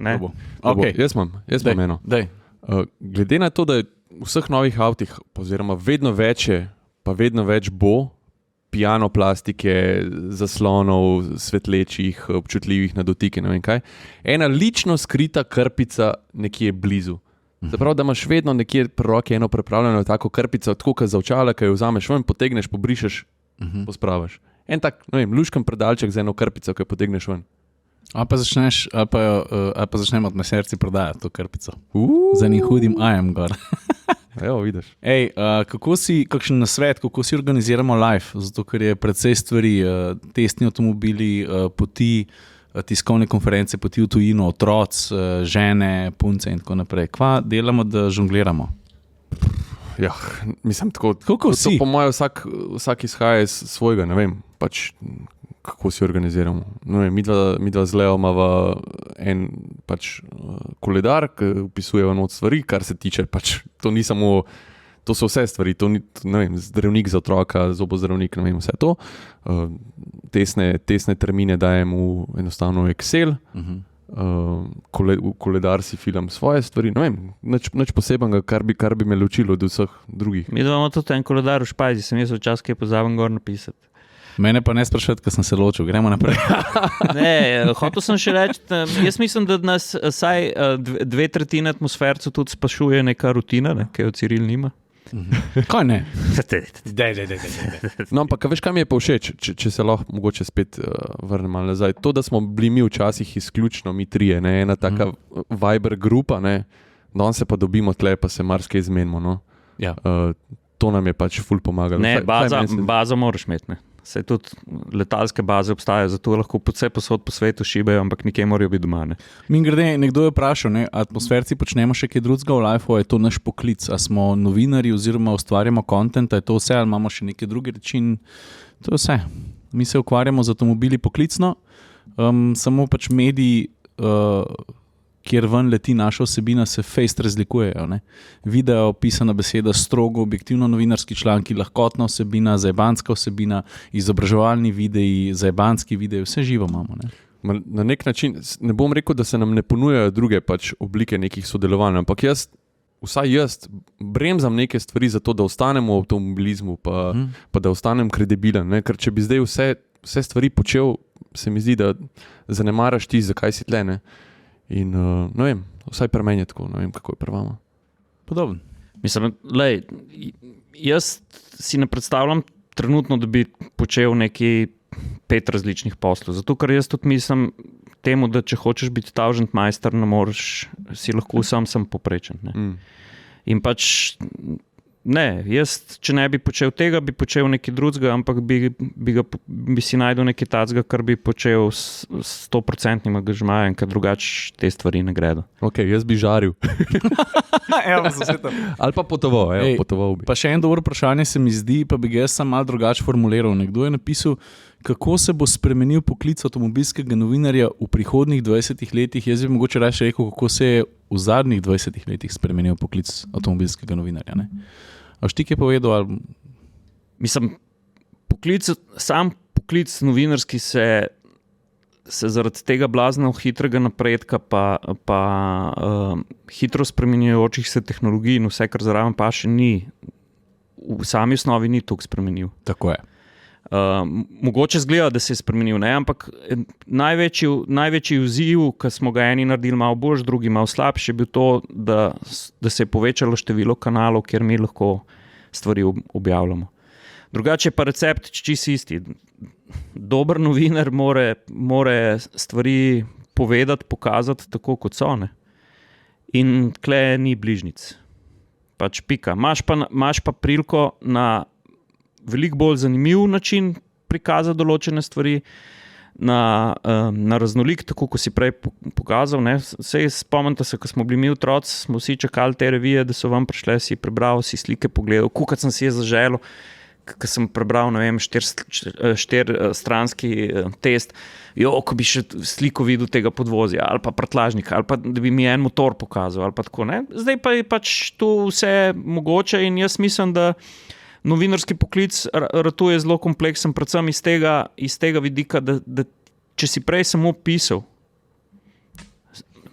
Okay. Jaz imam eno. Glede na to, da je v vseh novih avtih, oziroma vedno več je, pa vedno več bo piano plastike, zaslonov, svetlečih, občutljivih na dotike, ne vem kaj, ena lično skrita krpica nekje blizu. Zaprav, da imaš vedno nekje pri roki eno pripravljeno tako krpico, tako kot za očala, ki jo vzameš ven, potegneš, pobrišeš, pospravaš. En tak, ne vem, luškan predalček za eno krpico, ki jo potegneš ven. A pa začnemo od na srci prodajati to krpico. Za njih hudim ajem gor. Evo, vidiš. Ej, kakšen nasvet, kako si organiziramo live? Zato, ker je precej stvari, testni avtomobili, poti, tiskovne konference, poti v tujino, otroci, žene, punce in tako naprej. Kva delamo, da žongliramo? Ja, mislim tako. Kako si? Po mojem vsak izhaja iz svojega, ne vem, pač kako si organiziramo. No, midva z Leo imava en pač koledar, ki opisuje eno od stvari, kar se tiče, pač to ni samo, to so vse stvari, to ni, ne vem, zdravnik za otroka, zobozdravnik, ne vem, vse to. Tesne termine dajem v enostavno Excel, v koledar si filam svoje stvari, ne vem, nič posebenega, kar bi me ločilo od vseh drugih. Mi imamo tudi en koledar v špajzi, sem jaz včasih kaj pozabim gor napisati. Mene pa ne sprašujete, ker sem se ločil, gremo naprej. Ne, hotel sem še reči, jaz mislim, da nas vsaj 2/3 atmosfercev tudi spašuje neka rutina, ne, ki jo Ciril nima. Kaj ne? Dej. No, ampak veš, kaj mi je pa všeč, če se lahko mogoče spet vrnem malo nazaj. To, da smo bili mi včasih izključno mi trije, ne, ena taka Viber grupa, ne, danes se pa dobimo tle, pa se marsikaj izmenimo, no. Ja. To nam je pač ful pomagalo. Ne, bazo moraš imeti, ne. Saj tudi letalske baze obstajajo, zato lahko vse posod po svetu šibajo, ampak nikje morajo biti doma. Ne? Mimogrede, nekdo je vprašal, ne, atmosferci počnemo še kaj drugega v life, je to naš poklic, a smo novinarji oziroma ustvarjamo content, je to vse, ali imamo še neke druge reči, to je vse. Mi se ukvarjamo z avtomobili poklicno, samo pač mediji, kjer ven leti naša vsebina, se fejst razlikujejo. Ne? Video, pisana beseda, strogo, objektivno novinarski članki, lahkotna vsebina, zajebanska vsebina, izobraževalni videi, zajebanski videi, vse živo imamo. Ne? Na nek način, ne bom rekel, da se nam ne ponujajo druge pač oblike nekih sodelovanj, ampak vsaj jaz bremzam neke stvari za to, da ostanem v avtomobilizmu, pa da ostanem kredibilen. Ne? Ker če bi zdaj vse stvari počel, se mi zdi, da zanemaraš ti, zakaj si tle, ne? In ne vem, vsaj pri meni je tako, ne vem, kako je pri vama. Podobno. Mislim, jaz si ne predstavljam trenutno, da bi počel neki 5 različnih poslov. Zato, ker jaz tudi mislim temu, da če hočeš biti tavžentmajster, ne moreš, si lahko sam poprečen. Ne? In pač ne, jaz, če ne bi počel tega, bi počel nekaj drugega, ampak bi si najdel nekaj tacga, kar bi počel s 100% angažmajem, ker drugače te stvari ne gredo. Ok, jaz bi žaril. Ali pa potoval bi. Pa še en dobro vprašanje se mi zdi, pa bi ga jaz sam malo drugače formuliral. Nekdo je napisal, kako se bo spremenil poklic avtomobilskega novinarja v prihodnjih 20 letih. Jaz bi mogoče raje rekel, kako se je v zadnjih 20 letih spremenil poklic avtomobilskega novinarja. Ne? A štik je povedal? Ali... Mislim, sam poklic novinarski se zaradi tega blazno hitrega napredka pa hitro spremenjajočih se tehnologij in vse, kar zraven pa še ni, v sami osnovi ni toliko spremenil. Tako je. Mogoče zgleda, da se je spremenil, ne? Ampak največji vzziv, ki smo ga eni naredili malo boljš, drugi malo slabši, je bil to, da se je povečalo število kanalov, kjer mi lahko stvari objavljamo. Drugače pa recept čisto isti. Dober novinar more stvari povedati, pokazati tako, kot so. Ne? In tle ni bližnjic. Pač pika. Imaš pa priliko na veliko bolj zanimiv način prikazati določene stvari, na raznolik, tako kot si prej pokazal. Ne? Sej spomnite se, ko smo bili mi otroci, smo vsi čakali te revije, da so vam prišle, si prebral, si slike pogledal, kukaj sem si je zaželel, ko sem prebral, ne vem, 4-stranski test, ko bi še sliko videl tega podvozja ali pa prtljažnika, ali pa da bi mi en motor pokazal, ali pa tako, ne. Zdaj pa je pač to vse mogoče in jaz mislim, da novinarski poklic ratuje zelo kompleksen, predvsem iz tega vidika, da če si prej samo pisal,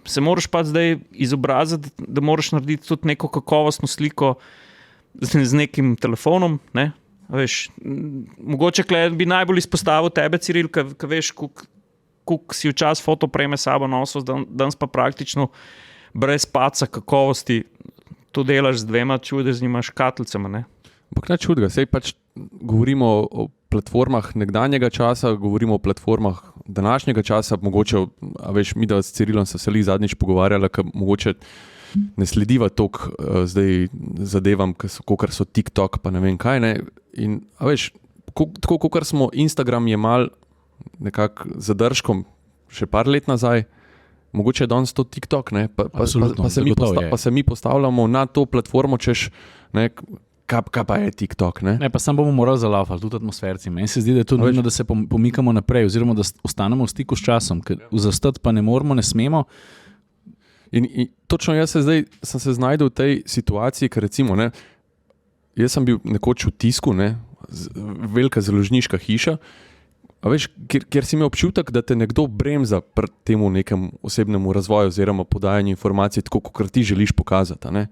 se moraš pa zdaj izobraziti, da moraš narediti tudi neko kakovostno sliko z nekim telefonom, ne? Veš, mogoče bi najbolj izpostavil tebe, Ciril, ker veš, koliko si včasih fotopreme sabo nosil, danes pa praktično brez paca kakovosti to delaš z 2 čudežnima škatlicama, ne? Ampak ne čudga, sej pač govorimo o platformah nekdanjega časa, govorimo o platformah današnjega časa, mogoče, a veš, mi da s Cirilom se vseli zadnjič pogovarjala, ker mogoče ne slediva toliko zdaj zadevam, kakor so TikTok, pa ne vem kaj, ne. In, a veš, tako kakor smo Instagram jemali nekako zadržkom še par let nazaj, mogoče je danes to TikTok, ne, pa se mi postavljamo na to platformo, češ, ne, kaj pa je TikTok, ne? Ne, pa sam bomo morali zalaufati, tudi atmosferci. Meni se zdi, da je to nujno, da se pomikamo naprej, oziroma da ostanemo v stiku s časom, ker zastati pa ne moramo, ne smemo. In točno jaz sem se znajdel v tej situaciji, ker recimo, ne, jaz sem bil nekoč v Tisku, ne, velika založniška hiša, a veš, kjer si imel občutek, da te nekdo bremza pri temu nekem osebnemu razvoju oziroma podajanju informacij, tako kot ti želiš pokazati, ne.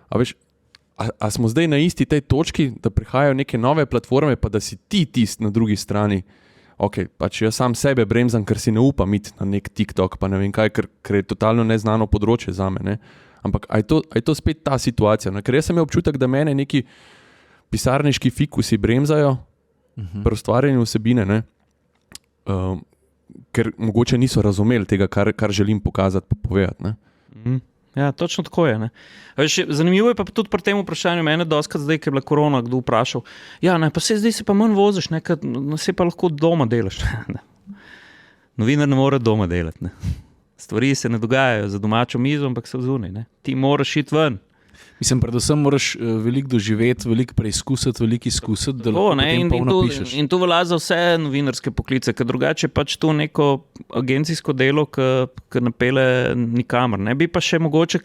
A veš, a smo zdaj na isti tej točki, da prihajajo neke nove platforme, pa da si ti tist na drugi strani, pač jaz sam sebe bremzam, ker si ne upam iti na nek TikTok, pa ne vem kaj, ker je totalno neznano področje zame, ne. Ampak a je to spet ta situacija, ne? Ker jaz sem imel občutek, da mene neki pisarniški fikusi bremzajo pri ustvarjanju vsebine, ne. Ker mogoče niso razumeli tega, kar želim pokazati pa povedati, ne. Ja, točno tako je, ne. Veš, zanimivo je pa tudi pri tem vprašanju, mene dostakrat zdaj, ker je bila korona, kdo vprašal, pa zdaj se pa manj voziš, ne, ker se pa lahko doma delaš. Novinar ne more doma delati, ne. Stvari se ne dogajajo za domačo mizo, ampak so zunaj, ne. Ti moraš iti ven. Mislim, predvsem moraš veliko doživeti, veliko preizkusiti, veliko izkusiti, da lahko potem polno pišeš. In to velja za vse novinarske poklice, ker drugače pač to neko agencijsko delo, ki ne pele nikamor. Ne bi pa še mogoče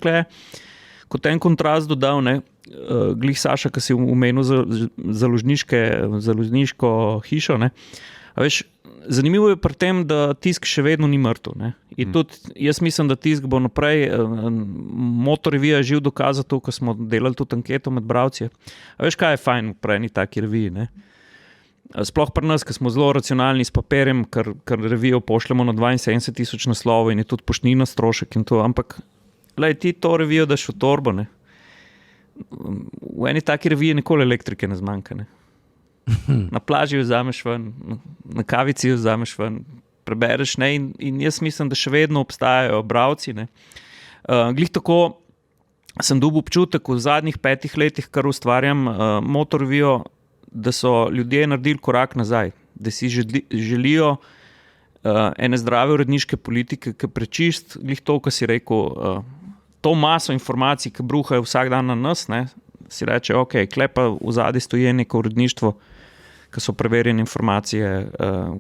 kot en kontrast dodal, ne, glih Saša, ki si omenil založniško hišo, ne. A veš, zanimivo je pri tem, da tisk še vedno ni mrtev, ne. In tudi jaz mislim, da tisk bo naprej, Motor revija živ dokazal to, ko smo delali tudi anketo med bralci. A veš, kaj je fajn v eni taki reviji, ne? Sploh pri nas, ki smo zelo racionalni s papirjem, ker revijo pošljemo na 72,000 naslovov in je tudi poštnina strošek in to, ampak ti to revijo daš v torbo, ne. V eni taki reviji nikoli elektrike ne zmanjka, ne. Na plaži jo vzameš ven, na kavici jo vzameš ven, prebereš, ne, in jaz mislim, da še vedno obstajajo bralci, ne. Glih tako sem dobil občutek v zadnjih 5 letih, kar ustvarjam Motor revijo, da so ljudje naredili korak nazaj, da si želijo ene zdrave uredniške politike, ki prečist, glih to, kar si rekel, to maso informacij, ki bruhajo vsak dan na nas, ne, si reče, kle pa v zadnji stoji neko uredništvo, ki so preverjene informacije,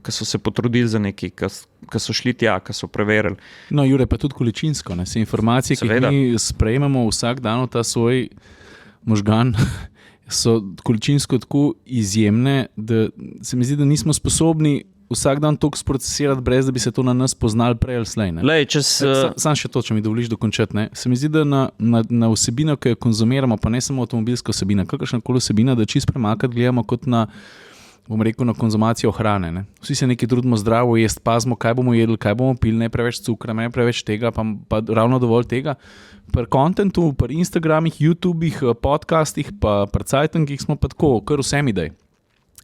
ki so se potrudili za neki, ki so šli tja, ki so preverili. No, Jure, pa tudi količinsko, ne, se informacije, Seveda. Ki mi sprejemamo vsak dan v ta svoj možgan, so količinsko tako izjemne, da se mi zdi, da nismo sposobni vsak dan toliko sprocesirati, brez da bi se to na nas poznali prej ali slej. Sam še to, če mi dovoliš dokončati. Ne? Se mi zdi, da na vsebino, ki jo konzumiramo, pa ne samo avtomobilska vsebina, kakršnakoli vsebina, da čist premakrat gledamo kot na, bom rekel, na konzumacijo hrane. Ne? Vsi se nekaj trudimo zdravo jesti, pazimo, kaj bomo jedli, kaj bomo pili, ne preveč cukra, ne preveč tega, pa ravno dovolj tega. Pri kontentu, pri Instagramih, YouTubih, podcastih, pa pri Cajtangih smo pa tako, kar vsem idej.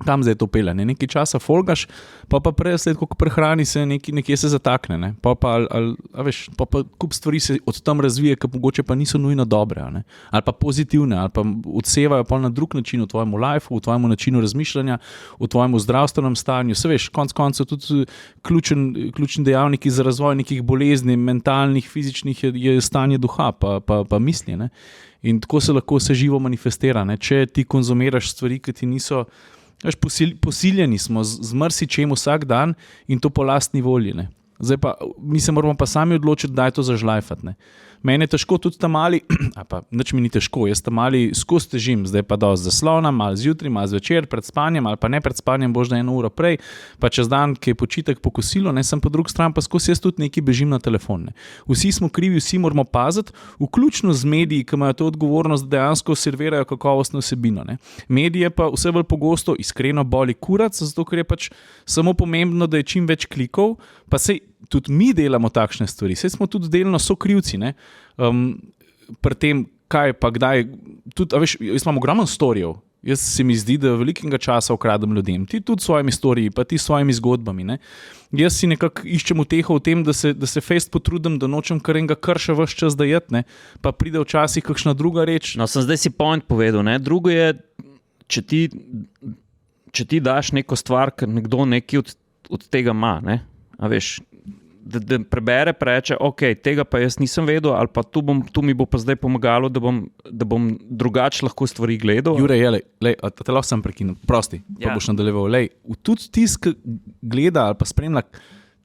Tam zdaj to pele, ne? Nekaj časa folgaš, pa prej sled, kako prehrani se nekje se zatakne, ne? Pa kup stvari se od tam razvije, ki mogoče pa niso nujno dobre, ne? Ali pa pozitivne, ali pa odsevajo pa na drug način v tvojemu lifeu, v tvojemu načinu razmišljanja, v tvojemu zdravstvenem stanju. Se veš, konec koncev tudi ključni dejavniki za razvoj nekih bolezni, mentalnih, fizičnih je stanje duha, pa misli, ne? In tako se lahko vse živo manifestira, ne? Če ti konzumiraš stvari, ki ti niso Veš, posiljeni smo z marsičem vsak dan in to po lastni volji. Ne. Zdaj pa, mi se moramo pa sami odločiti, da je to zažlajfati. Meni je težko tudi tam mali, nič mi ni težko, jaz tam mali skozi težim, zdaj pa dosti zaslona, malo zjutraj, malo zvečer, pred spanjem ali pa ne pred spanjem, božda 1 uro prej, pa čez dan, ki je počitek po kosilu, ne, sem pa drug stran, pa skozi jaz tudi nekaj bežim na telefon. Ne. Vsi smo krivi, vsi moramo paziti, vključno z mediji, ki imajo to odgovornost, da dejansko servirajo kakovostno vsebino. Ne. Medije pa vse bolj pogosto iskreno boli kurac, zato ker je pač samo pomembno, da je čim več klikov, pa sej tudi mi delamo takšne stvari, saj smo tudi delno sokrivci, ne, pri tem, kaj pa kdaj, tudi, veš, jaz imam ogromno storijev, jaz se mi zdi, da velikega časa ukradem ljudem, ti tudi s svojimi storiji, pa ti s svojimi zgodbami, ne, jaz si nekako iščem uteho v tem, da se fejst potrudim, da nočem kar enega krša ves čas dajet, ne, pa pride včasih kakšna druga reč. No, sem zdaj si point povedal, ne, drugo je, če ti daš neko stvar, ker nekdo nekaj od tega ima, ne, a veš, da prebere, preče, ok, tega pa jaz nisem vedel, ali pa tu mi bo pa zdaj pomagalo, da bom drugače lahko stvari gledal. Jure, te lahko sem prekinil, prosti, pa boš nadaljeval. Tudi tisk gleda ali pa spremlja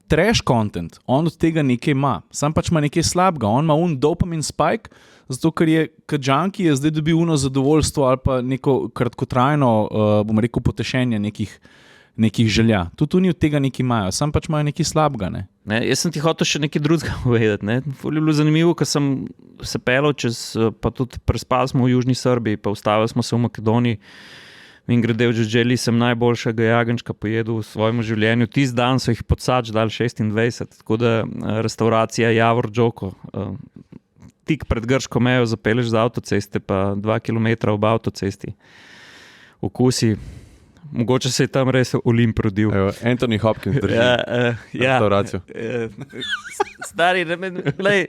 trash content, on od tega nekaj ima, sam pač ima nekaj slabega, on ima dopamine spike, zato ker je junkie je zdaj dobil zadovoljstvo ali pa neko kratkotrajno, bom rekel, potešenje nekih želja. Tudi oni od tega nekaj imajo, sam pač imajo nekaj slabega. Ne? Ne, jaz sem ti hotel še nekaj drugega povedati. Ne? Je bilo zanimivo, ko sem se pelal čez, pa tudi prespali smo v Južni Srbiji, pa ustavili smo se v Makedoniji. In grede v Džedželi sem najboljšega jagenčka pojedel v svojem življenju. Tisti dan so jih podsač dali 26, tako da restauracija Javor Džoko. Tik pred grško mejo zapeleš z avtoceste, pa 2 kilometra ob avtocesti. Okusi. Mogoče se je tam res Olimp rodil. Anthony Hopkins drži restauracijo. Stari, glej,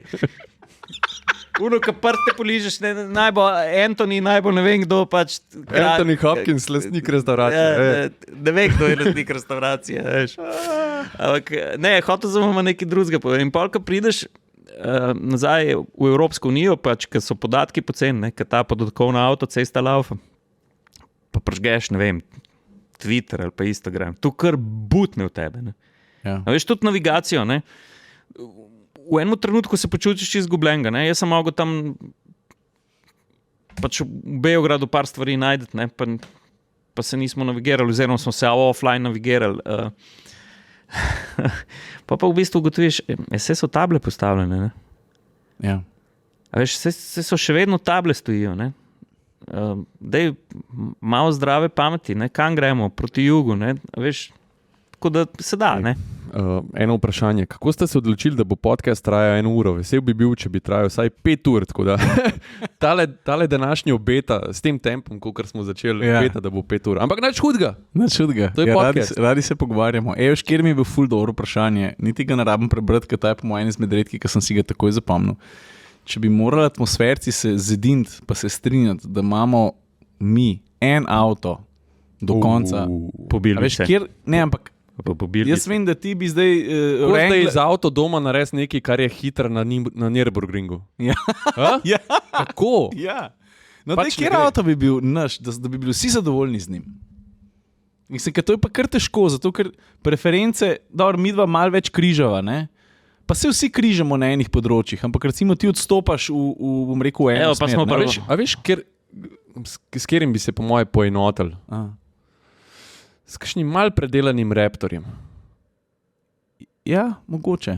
ki prste poližeš, Anthony najbolj ne vem kdo pač. Anthony Hopkins, lastnik restauracije. Ne vem kdo je lastnik restauracije. Ampak ne, hotel sem vam nekaj drugega povedati. In pol, ko prideš nazaj v Evropsko unijo, pač, ker so podatki poceni, ker ta podatkovna avtocesta laufa, pa prežgeš, ne vem, Twitter ali pa Instagram, to kar butne v tebe. Ne? Ja. Veš, tudi navigacijo. Ne? V enem trenutku se počutiš izgubljenega. Ne? Jaz sem mogel tam pač v Beogradu par stvari najdeti, ne? Pa se nismo navigirali, oziroma smo se offline navigirali. Pa v bistvu ugotoviš, vse so table postavljene. Ne? Ja. A veš, vse so še vedno table stojijo, ne? Dej malo zdrave pameti, ne? Kam gremo, proti jugu, ne? Veš, tako da se da, ne? Eno vprašanje, kako ste se odločili, da bo podcast trajal 1 uro? Vesel bi bil, če bi trajal vsaj 5 ur, tako da tale današnji obeta s tem tempom, kot smo začeli, obeta, da bo 5 ur. Ampak nič hudega. To je podcast. Radi se pogovarjamo. Veš, kjer mi je bil ful dobro vprašanje, niti ga ne rabim prebrati, ker ta je po mojem izmed redkih, ki sem si ga takoj zapomnil. Če bi morali atmosferci se zediniti, pa se strinjati, da imamo mi en avto do konca. Pobili se. Ne, ampak jaz vem, da ti bi zdaj... Zdaj iz avto doma narediti nekaj, kar je hitro na Nürburgringu. Ja. Ja. Kako? Ja. No, pač kjer avto bi bil naš, da bi bili vsi zadovoljni z njim? Mislim, to je pa kar težko, zato ker preference, dobro, mi dva malo več križava, ne? Pa se vsi križamo na enih področjih, ampak recimo ti odstopaš v eno smer. A veš, s katerim bi se po moje poenotil? S kakšnim mal predelanim Raptorjem. Ja, mogoče.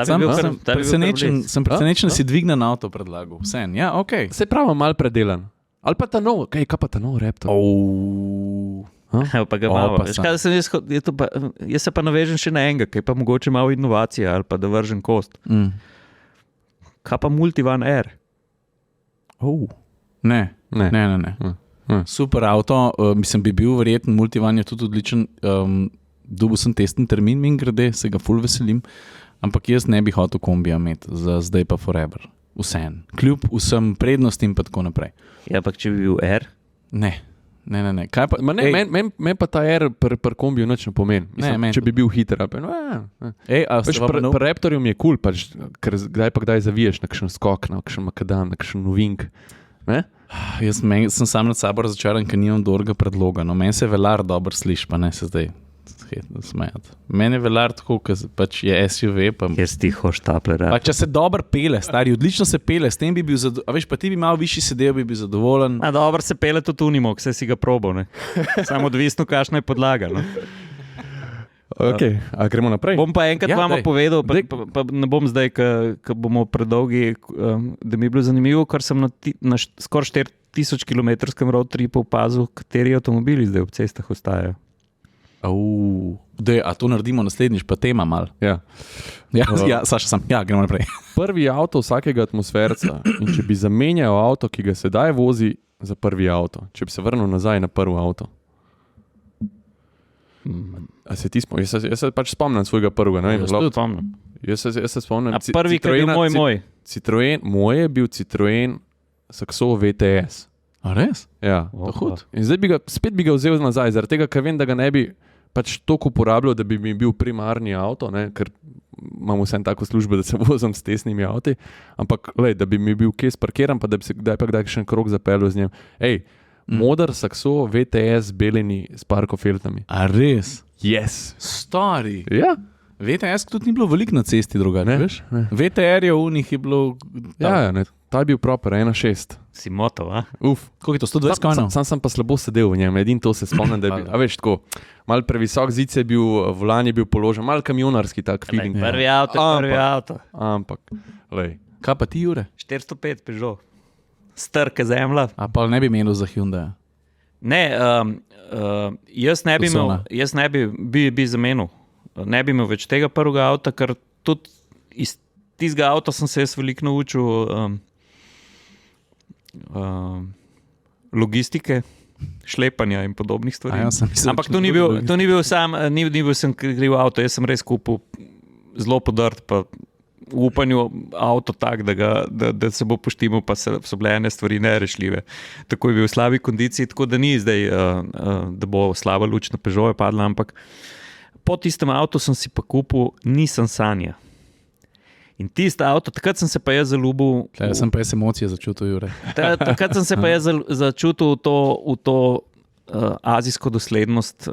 Sem presenečen, da si dvigne na avto predlagal. Ja, okay. Se pravi mal predelan. Ali pa ta nov, kaj pa ta nov Raptor? Pa ga malo. Jaz se pa navežem še na enega, kaj pa mogoče malo inovacija ali pa da vržem kost. Kaj pa Multivan R? Ne. Super avto, mislim, bi bil verjetno, Multivan je tudi odličen, dobil sem testen termin, min grede, se ga ful veselim, ampak jaz ne bi hotel kombija imeti za zdaj pa forever. Vsem. Kljub vsem prednostim in pa tako naprej. Ja, pa če bi bil R? Ne. Meni pa ta R pri kombiju nič ne pomeni. Če bi bil hiter. Pri Raptorju mi je cool, ker kdaj pa kdaj zaviješ na kakšen skok, na kakšen makadam, na kakšen novink. Jaz sem sam nad sabo razočaran, ker nimam dobrega predloga. No, meni se velar dobro sliši, pa ne se zdaj smejati. Meni je velar tako, ker pač je SUV. Pa, Jaz tiho štapler. pa če se dobro pele, stari, odlično se pele, s tem bi bil zadovoljen. A veš, pa ti bi malo višji sedel, bi bil zadovoljen. A dobro se pele tudi Unimog, vse si ga probal, ne? Samo odvisno, kakšna je podlaga. No? Okay. A gremo naprej? Bom pa enkrat Ja, vam daj. povedal, pa ne bom zdaj, ko bomo predolgi, da mi je bilo zanimivo, ker sem na skoraj 4000 km road tripu opazil, kateri avtomobili zdaj ob cestah ostajajo. A to naredimo naslednjič, pa tema mal. Ja. Saša sam, gremo naprej. Prvi avto vsakega atmosferca. In če bi zamenjal avto, ki ga sedaj vozi, za prvi avto, če bi se vrnil nazaj na prvo avto. A se ti spomniš? Jaz se pač spomnim svojega prvega. Ne vem, jaz se spomnim. A prvi, ki je bil moj. Citroen, moj je bil Citroen Saxo VTS. A res? Ja. Hud. In zdaj spet bi ga vzel nazaj, zaradi tega, ker vem, da ga ne bi pač toliko uporabljal, da bi mi bil primarni avto, ne? Ker imam vsem tako službo, da se vozim s tesnimi avti, ampak da bi mi bil kje sparkiran, pa da bi se kdaj še en krog zapeljal z njim. Moder Saxo VTS beleni s parkofeltami. A res? Yes. Stari. Ja. VTS tudi ni bilo veliko na cesti drugače, Ne, veš? ne. VTR je v njih je bilo... Ja, ne, ta je bil proper, 1.6. Si moto, a? Uf. Koliko je to, 120 konjev? Sam sem pa slabo sedel v njem, edin to se spomnim, da je bil, a veš tako, mal previsok zid je bil, volan je bil položen, mal kamionarski tak feeling. Prvi avto. Ampak, lej. Kaj pa ti, Jure? 405 Peugeot. Strke zemlja. A pa ne bi menil za Hyundai? Ne, jaz ne bi Tucsona. bi zamenil. Ne bi imel več tega prvega avta, ker tudi iz tistega avta sem se jaz veliko naučil logistike, šlepanja in podobnih stvari. Ampak to ni bil sem kriv avto, jaz sem res kupil zelo podrt, pa v upanju avto tak, da se bo poštimal, pa so bile ene stvari nerešljive. Tako je bil v slabi kondiciji, tako da ni zdaj, da bo slaba luč na Peugeot padla, ampak po tistem avtu sem si pa kupil Nissan Sanja. In tisto avto, takrat sem se pa jaz zaljubil. Jaz sem pa emocije začutil, Jure. Takrat sem se pa jaz začutil v to azijsko doslednost,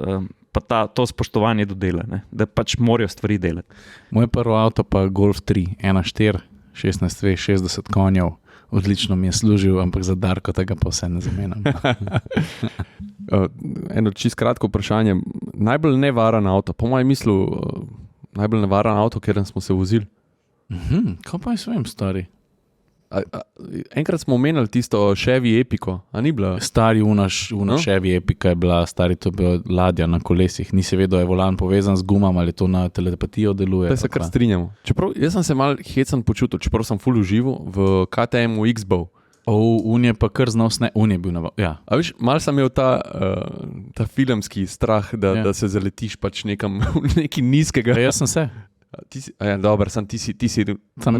pa to spoštovanje do dela, ne? Da pač morajo stvari delati. Moj prvo avto pa Golf 3, 1.4, 16 V, 60 konjev. Odlično mi je služil, ampak za Darko tega pa vse ne zamenjam. Eno čisto kratko vprašanje. Najbolj nevaren avto, po mojem mislu, najbolj nevaren avto, kjer smo se vozili. Kaj pa jaz vem, stari? Enkrat smo omenili tisto Chevy Epico, a ni bila? Stari Chevy Epica je bila, stari to je bila ladja na kolesih. Nisi vedel, je volan povezan z gumam ali to na telepatijo deluje. Da se kar strinjamo. Jaz sem se mal hecen počutil, čeprav sem ful užival v KTM-u X-Bow. Un je pa kar znal un je bil ja. A veš, mal sem imel ta filmski strah, da se zaletiš pač nekam nekaj nizkega. Jaz sem se. Dober, ti si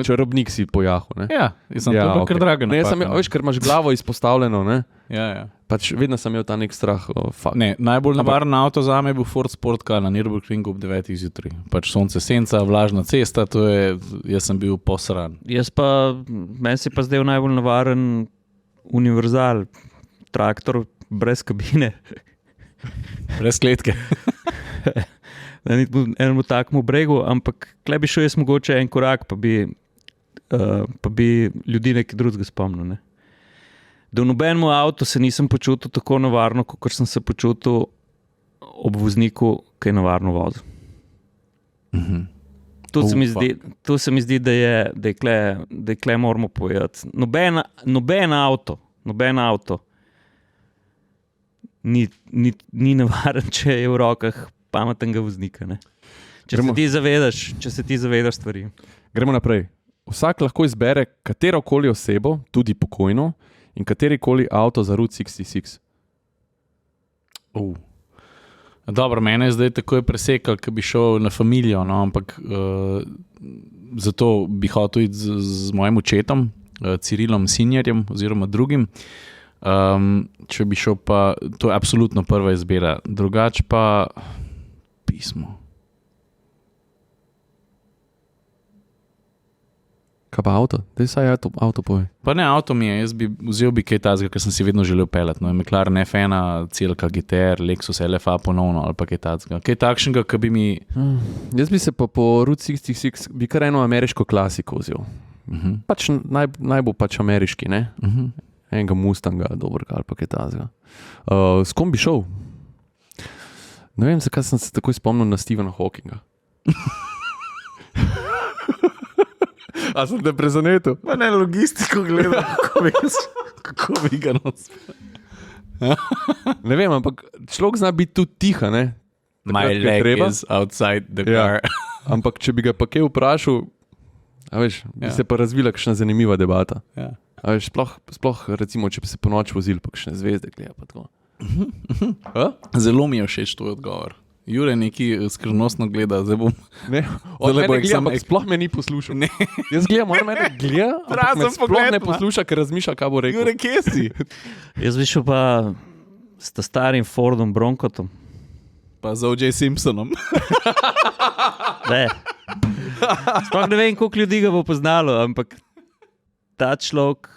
čarobnik si pojahu, ne? Ja, sem to okay. Kar drago napak. Ne, sem imel, veš, ker imaš glavo izpostavljeno, ne? Ja. Pač vedno sem imel ta nek strah. Ne, najbolj navaren avto za me je bil Ford Sportcar na Nürburgringu ob 9 zjutraj. Pač sonce, senca, vlažna cesta, jaz sem bil posran. Meni se pa zdaj najbolj navaren univerzal, traktor brez kabine. Brez kletke. Na enemu takmu bregu, ampak tle bi šel jaz mogoče en korak, pa bi ljudi nekaj drugega spomnil. Ne? Da v nobenemu avtu se nisem počutil tako nevarno, kot sem se počutil ob vozniku, ki je nevarno vozil. To se mi zdi, da je kle moramo povedati. Noben avto ni nevaren, če je v rokah pametnega voznika. Ne? Če se ti zavedaš stvari. Gremo naprej. Vsak lahko izbere katerokoli osebo, tudi pokojno, in katerikoli avto za Route 66. Dobro, mene je zdaj takoj presekal, ko bi šel na familijo, no, ampak zato bi hotel iti z mojim očetom, Cirilom Sinjarjem oziroma drugim. Če bi šel pa, to je absolutno prva izbira. Drugač pa pismo. Kaj pa avto? Daj saj avto povej. Pa ne, avto mi je, jaz bi vzel kaj tazga, ker sem si vedno želel peljati. No, McLaren F1, celka GTR, Lexus LFA ponovno ali pa kaj tazga. Kaj takšnega, ki bi mi... Jaz bi se pa po Route 66 bi kar eno ameriško klasiko vzel. Pač najbolj pač ameriški, ne? Enega Mustanga, dobrega ali pa kaj tazga. S kom bi šel? Ne vem, zakaj sem se takoj spomnil na Stephena Hawkinga. A sem te prezanetil? Pa ne, logistiko gledam, kako bi ga nosil. Ne vem, ampak človek zna biti tudi tiha, ne? My leg is outside the car. Ampak če bi ga pa kaj vprašal, a veš, bi se pa razvila kakšna zanimiva debata. A veš, sploh recimo, če bi se po noč vozil, pa kakšne zvezde gleda pa tako. Zelo mi je všeč tvoj odgovor. Jure neki skrivnostno gleda, zdaj bom... Ne, on mene gleda, ampak sploh me ni poslušal. Ne. Jaz gledam, on mene gleda, ampak me sploh ne posluša, ker razmišlja, kaj bo rekel. Jure, kje si? Jaz bi šel pa s starim Fordom Broncotom. Pa z O.J. Simpsonom. Ne. Sploh ne vem, koliko ljudi ga bo poznalo, ampak ta človek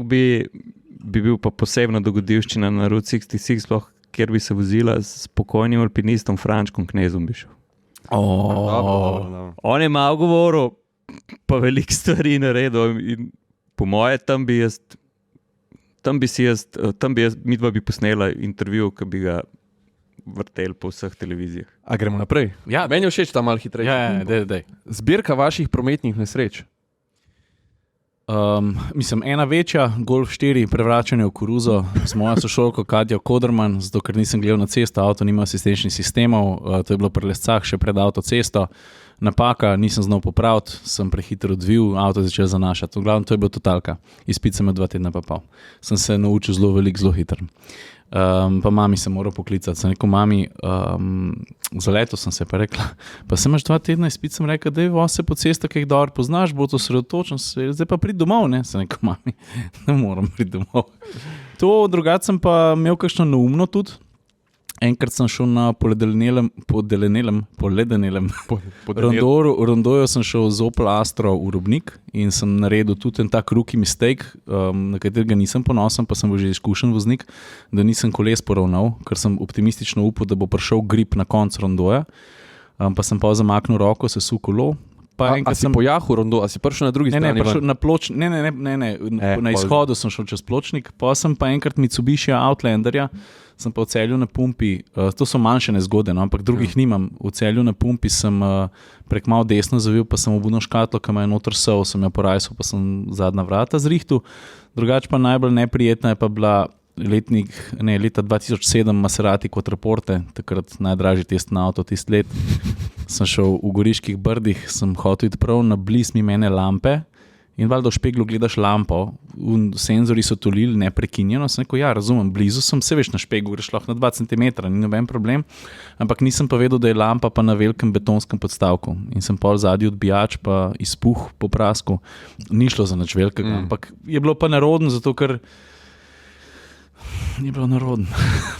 bi bil pa posebna dogodivščina na Route 66, sploh kjer bi se vozila s pokojnim alpinistom Frančkom Knezom bi šel. On je malo govoril, pa veliko stvari naredil in po moje tam bi midva bi posnela intervju, ki bi ga vrtel po vseh televizijah. A gremo naprej? Ja. Meni je všeč ta malo hitrejši. Ja, dej. Zbirka vaših prometnih nesreč. Mislim, ena večja, Golf 4, prevračanje v koruzo z mojo sošolko Katjo Koderman, zato ker nisem gledal na cesto, avto nima asistenčnih sistemov, to je bilo pri Lescah še pred avtocesto. Napaka, nisem znal popraviti, sem prehitro odvil, avto je začel zanašati. V glavnem, to je bila totalka. Izpit sem 2 tedna pa pol. Sem se naučil zelo hitro. Pa mami sem moral poklicati. Sem rekel, mami, zaletel sem se, pa rekla, pa se imaš 2 tedna izpit, sem rekel, daj voz se po cestah, ki jih dobro poznaš, bo to sredotočen, zdaj pa prid domov, ne? Sem rekel, mami, ne moram priti domov. To drugače sem pa imel kakšno neumno tudi. Enkrat sem šel na poledenelem rondoju, sem šel z Opel Astro v Robnik in sem naredil tudi en tak rookie mistake, na katerega nisem ponosen, pa sem bil že izkušen voznik, da nisem koles poravnal, ker sem optimistično upal, da bo prišel grip na konc rondoja, pa sem pa zamaknil roko, se su kolo. A si pojahal rondo, a si prišel na drugi strani? Na izhodu sem šel čez pločnik, pa sem pa enkrat Mitsubishi Outlanderja, sem pa v Celju na pumpi, to so manjše nezgode, no, ampak drugih nimam, v Celju na pumpi sem prek malo desno zavil, pa sem obudno škatlo, ki me je noter sel, sem jo porajsal, pa sem zadnja vrata zrihtu. Drugače pa najbolj neprijetna je pa bila leta 2007 Maserati Quattroporte, takrat najdražji testni avto tist let. Sem šel v Goriških Brdih, sem hotel iti prav na bliz mene lampe in valjda v špeglu gledaš lampo, senzori so tulili neprekinjeno, sem rekel, ja, razumem, blizu sem, se veš na špeglu, greš lahko na 2 cm, ni noben problem, ampak nisem pa vedel, da je lampa pa na velikem betonskem podstavku in sem pol zadnji odbijač pa izpuh po prasku, ni šlo za nič velikega, ampak je bilo pa nerodno, zato ker ni bilo narodno,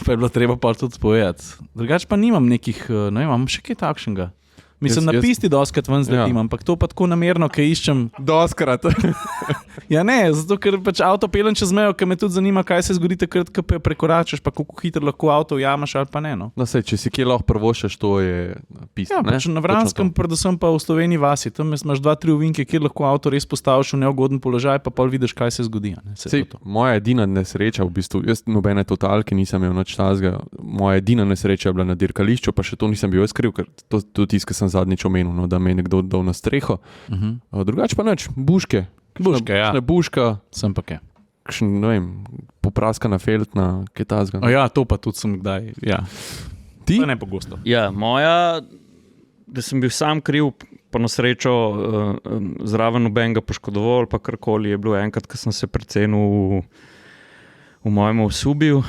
pa je bilo treba pa tudi povedati. Drugače pa nimam nekih, ne vem, imam še kaj takšnega. Mislim, na pisti doskrat ven zletim, ampak to pa tako namerno, kaj iščem. Doskrat. Ja ne, zato ker pač avto pelem čez mejo, ker me tudi zanima, kaj se zgodi takrat, ko prekoračaš, pa kako hitro lahko avto ujamaš ali pa ne. No, sej, če si kje lahko prvošaš, to je pista. Ja, pač na Vranskem, predvsem pa v Sloveniji vasi, tam imaš 2-3 ovinke, kjer lahko avto res postaviš v neugoden položaj, pa pol vidiš, kaj se zgodi. Sej, moja edina nesreča, v bistvu, jaz nobene totalke nisem imel nič tazga, moja edina nesreča je bila na dirkališču, pa še to nisem bil jaz kriv, ker to tisk, sem zadnjič omenil, no, da me je nekdo dal na streho. Drugače pa nič, buške. Buška. Sem pa kaj. Ne vem, popraskana feltna, kaj tazga. Ja, to pa tudi sem kdaj, ja. Ti? Pa ne pogosto. Ja, moja, da sem bil sam kriv, pa na srečo zraven nobenega poškodoval, pa karkoli je bilo enkrat, ko sem se precenil v mojem Subiju.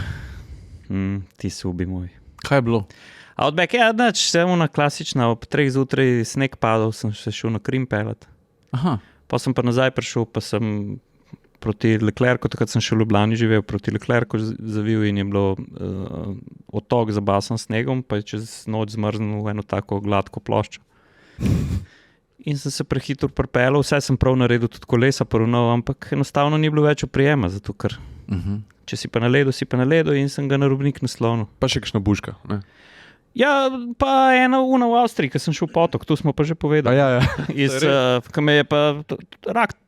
Ti Subi moj. Kaj je bilo? Outback, ja, nič, samo na klasična, ob 3 zjutraj sneg padal, sem se šel na Krim pelat. Aha. Pa sem pa nazaj prišel, pa sem proti Leclercu, takrat sem še v Ljubljani živel, proti Leclercu zavil in je bilo otok zabasan snegom, pa je čez noč zmrznil eno tako gladko ploščo. in sem se prehitro pripeljal, vse sem prav naredil, tudi kolesa poravnal, ampak enostavno ni bilo več oprijema, zato ker če si pa na ledu in sem ga na robnik naslonil. Pa še kakšna buška, ne? Ja, pa ena v Avstriji, ki sem šel v potok, tu smo pa že povedali. Ja. Ki me je pa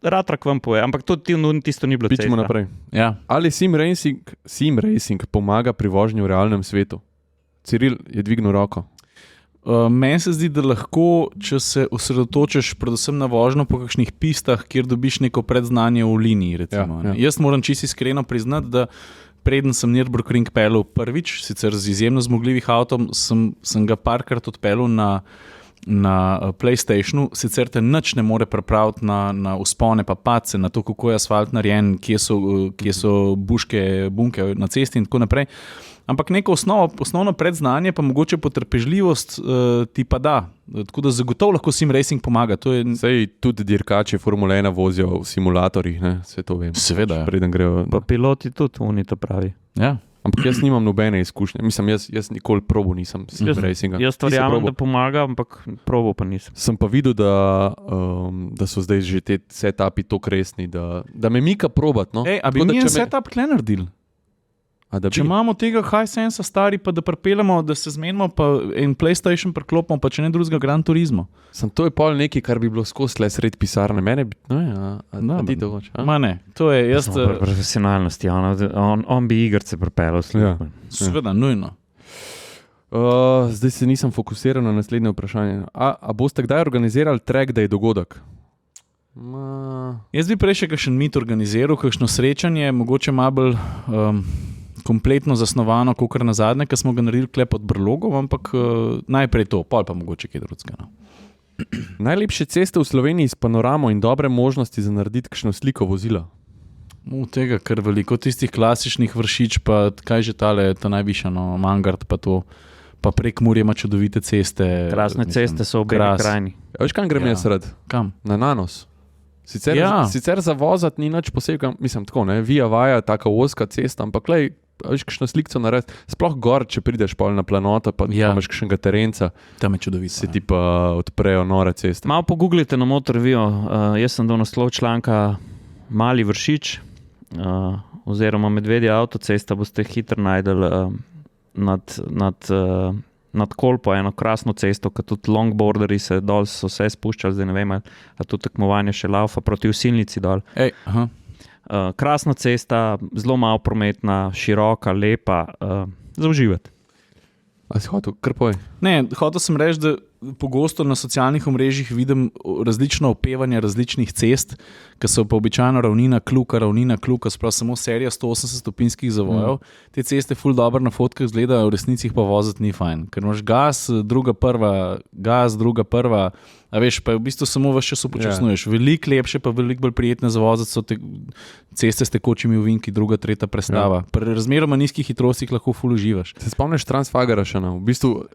ratrak vam poje, ampak to tisto ni bilo cesta. Pičemo naprej. Ja. Ali sim racing pomaga pri vožnji v realnem svetu? Ciril je dvignil roko. Meni se zdi, da lahko, če se osredotočiš predvsem na vožnjo po kakšnih pistah, kjer dobiš neko predznanje v liniji. Recimo, Ja. Jaz moram čisto iskreno priznati, da preden sem Nürburgring peljal prvič, sicer z izjemno zmogljivih avtom, sem ga parkrat odpeljal na PlayStationu, sicer te nič ne more pripraviti na vzpone pa padce, na to, kako je asfalt narejen, kje so buške, bunke na cesti in tako naprej. Ampak neko osnovno predznanje, pa mogoče potrpežljivost ti pa da. Tako da zagotovo lahko sim racing pomaga. Sej tudi dirkači Formule 1 vozijo v simulatorjih, ne? Vse to vem. Seveda. Preden grejo. Pa piloti tudi, oni to pravi. Ja. Ampak jaz nimam nobene izkušnje. Mislim, jaz nikoli probo nisem sim racinga. Jaz verjamem, da pomaga, ampak probo pa nisem. Sem pa videl, da so zdaj že te setupi tako resni, da me mika probat. No? A bi mi en setup tle naredili? Če imamo tega Hisensa stari, pa da pripeljamo, da se zmenimo, pa en PlayStation priklopimo, pa če ne drugega Gran Turismo. To je pol nekaj, kar bi bilo skozi le sred pisarne. Mene bi, ti to hoče. Ma ne, to je jaz. Profesionalnosti, on bi igrce pripeljal službo. Seveda, nujno. Zdaj se nisem fokusiral na naslednje vprašanje. A boste kdaj organizirali track day dogodek? Jaz bi prej še kakšen mit organiziral, kakšno srečanje, mogoče malo bolj kompletno zasnovano, kakor na zadnje, ki smo ga naredili kle pod brlogom, ampak najprej to, pol pa mogoče kaj drugega. Najlepše ceste v Sloveniji s panoramo in dobre možnosti za narediti kakšno sliko vozila? Tega kar veliko, tistih klasičnih Vršič, pa kaj že ta najvišja, Mangart, pa to, pa prek Murje ima čudovite ceste. Krasne ceste so v Beli krajini. Veš, kam grem jaz rad? Kam? Na Nanos. Sicer za vozati ni nič posebej, mislim tako, ne, Via Vaja, taka ozka cesta, ampak lej, veš, kakšno slikco narediti, sploh gor, če prideš pol na planota, pa imaš kakšnega terenca, tam je čudovito. Se ti pa odprejo nore ceste. Malo pogooglite na Motorvio, jaz sem dal naslov članka Mali Vršič, oziroma Medvedja avtocesta, boste hitro najdeli nad Kolpo eno krasno cesto, ki tudi longboarderi se dol so vse spuščali, zdaj ne vem, a to tekmovanje še laufa proti Osilnici dol. Krasna cesta, zelo malo prometna, široka, lepa, za uživati. A si hotel, kar povej? Ne, hotel sem reči, da pogosto na socialnih omrežjih vidim različno opevanje različnih cest, ki so pa običajno ravnina kluka, sprav samo serija 180 stopinjskih zavojev. Te ceste ful dobro na fotkah izgledajo, v resnici jih pa voziti ni fajn, ker imaš gas, druga prva, a veš, pa v bistvu samo ves čas upočasnuješ. Veliko lepše, pa veliko bolj prijetne za voziti so ceste s tekočimi ovinki, druga, tretja prestava. Pri razmeroma nizkih hitrostih lahko ful uživaš. Se spomniš Transfagara še v bistvu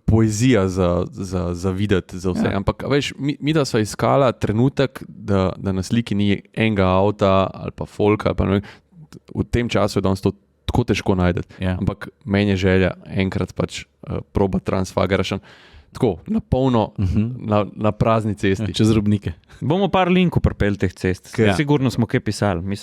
poezija za videti, za vse. Ampak veš, mi da so iskala trenutek, da na sliki ni enega avta ali pa folka, pa v tem času je danes to tako težko najdeti. Ampak meni je želja enkrat pač proba Transfagara še tako, na polno, na prazni cesti. Čez robnike. Bomo par linkov pripeli teh cest. Sigurno smo kaj pisali.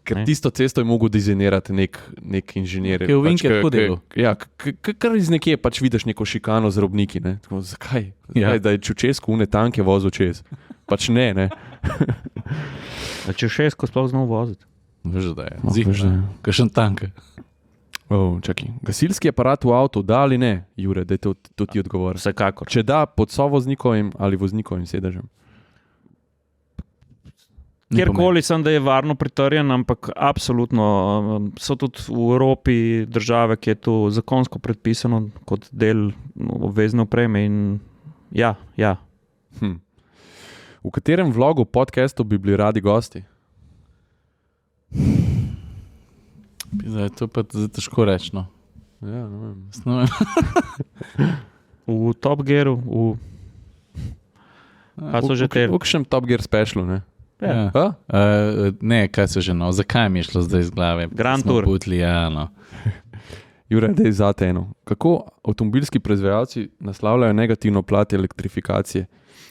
Ker tisto cesto je mogel dizajnirati nek inženir. Kaj ovinke tako delo? Ja, kar iz nekje pač vidiš neko šikano z robniki. Ne? Tako, zakaj? Da je Čučesko une tanke vozil čez. Pač ne. Čučesko sploh znal voziti. Veš, da je. Zihno. Kakšen tanke. Čakaj. Gasilski aparat v avtu, da ali ne, Jure, da je to ti odgovor. Vsekakor. Če da, pod sovoznikovim ali voznikovim sedežem. Kjerkoli sem, da je varno pritrjen, ampak absolutno so tudi v Evropi države, ki je to zakonsko predpisano kot del obvezne opreme in ja. V katerem vlogu podcastu bi bili radi gosti? To pa je težko reči. No. Ja, ne vem. V Top Gearu, kaj so že te? V kakšnem Top Gear specialu, ne? Ja. Ne, kaj se že, zakaj mi je šlo zdaj iz glave? Grand Tour. Butli, ja, no. Jure, da je zate eno. Kako avtomobilski proizvajalci naslavljajo negativno plat elektrifikacije,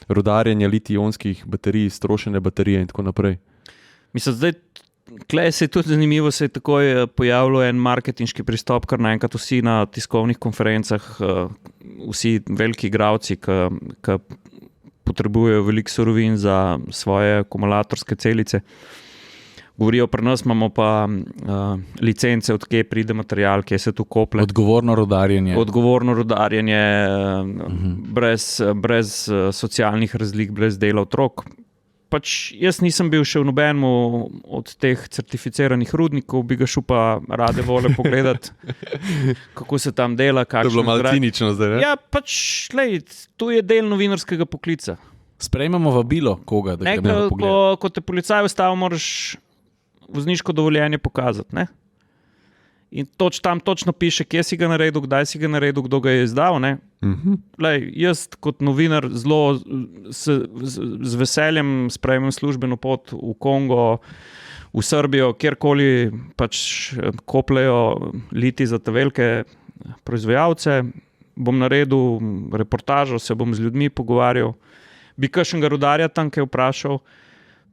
rudarjenje litij-ionskih baterij, strošene baterije in tako naprej? Mislim, zdaj, klej se je tudi zanimivo, se je takoj pojavil en marketinški pristop, kar naenkrat vsi na tiskovnih konferencah, vsi veliki igralci, ki potrebujejo veliko surovin za svoje akumulatorske celice, govorijo, pri nas imamo pa licence, od kje pride material, kje se tu koplje. Odgovorno rudarjenje, brez socialnih razlik, brez dela otrok. Pač jaz nisem bil še v nobenemu od teh certificiranih rudnikov, bi ga šel pa rade vole pogledati, kako se tam dela. To je bilo malo cinično zdaj, ne? Ja, pač, lej, to je del novinarskega poklica. Sprejmemo vabilo koga, da gremo pogledati. Ko te policaj ustavi, moraš vozniško dovoljenje pokazati, ne? In tam točno piše, kje si ga naredil, kdaj si ga naredil, kdo ga je izdal, ne? Lej, jaz kot novinar zelo z veseljem sprejmem službeno pot v Kongo, v Srbijo, kjerkoli pač kopljejo litij za te velike proizvajalce, bom naredil reportažo, se bom z ljudmi pogovarjal, bi kakšnega rudarja tam kaj vprašal,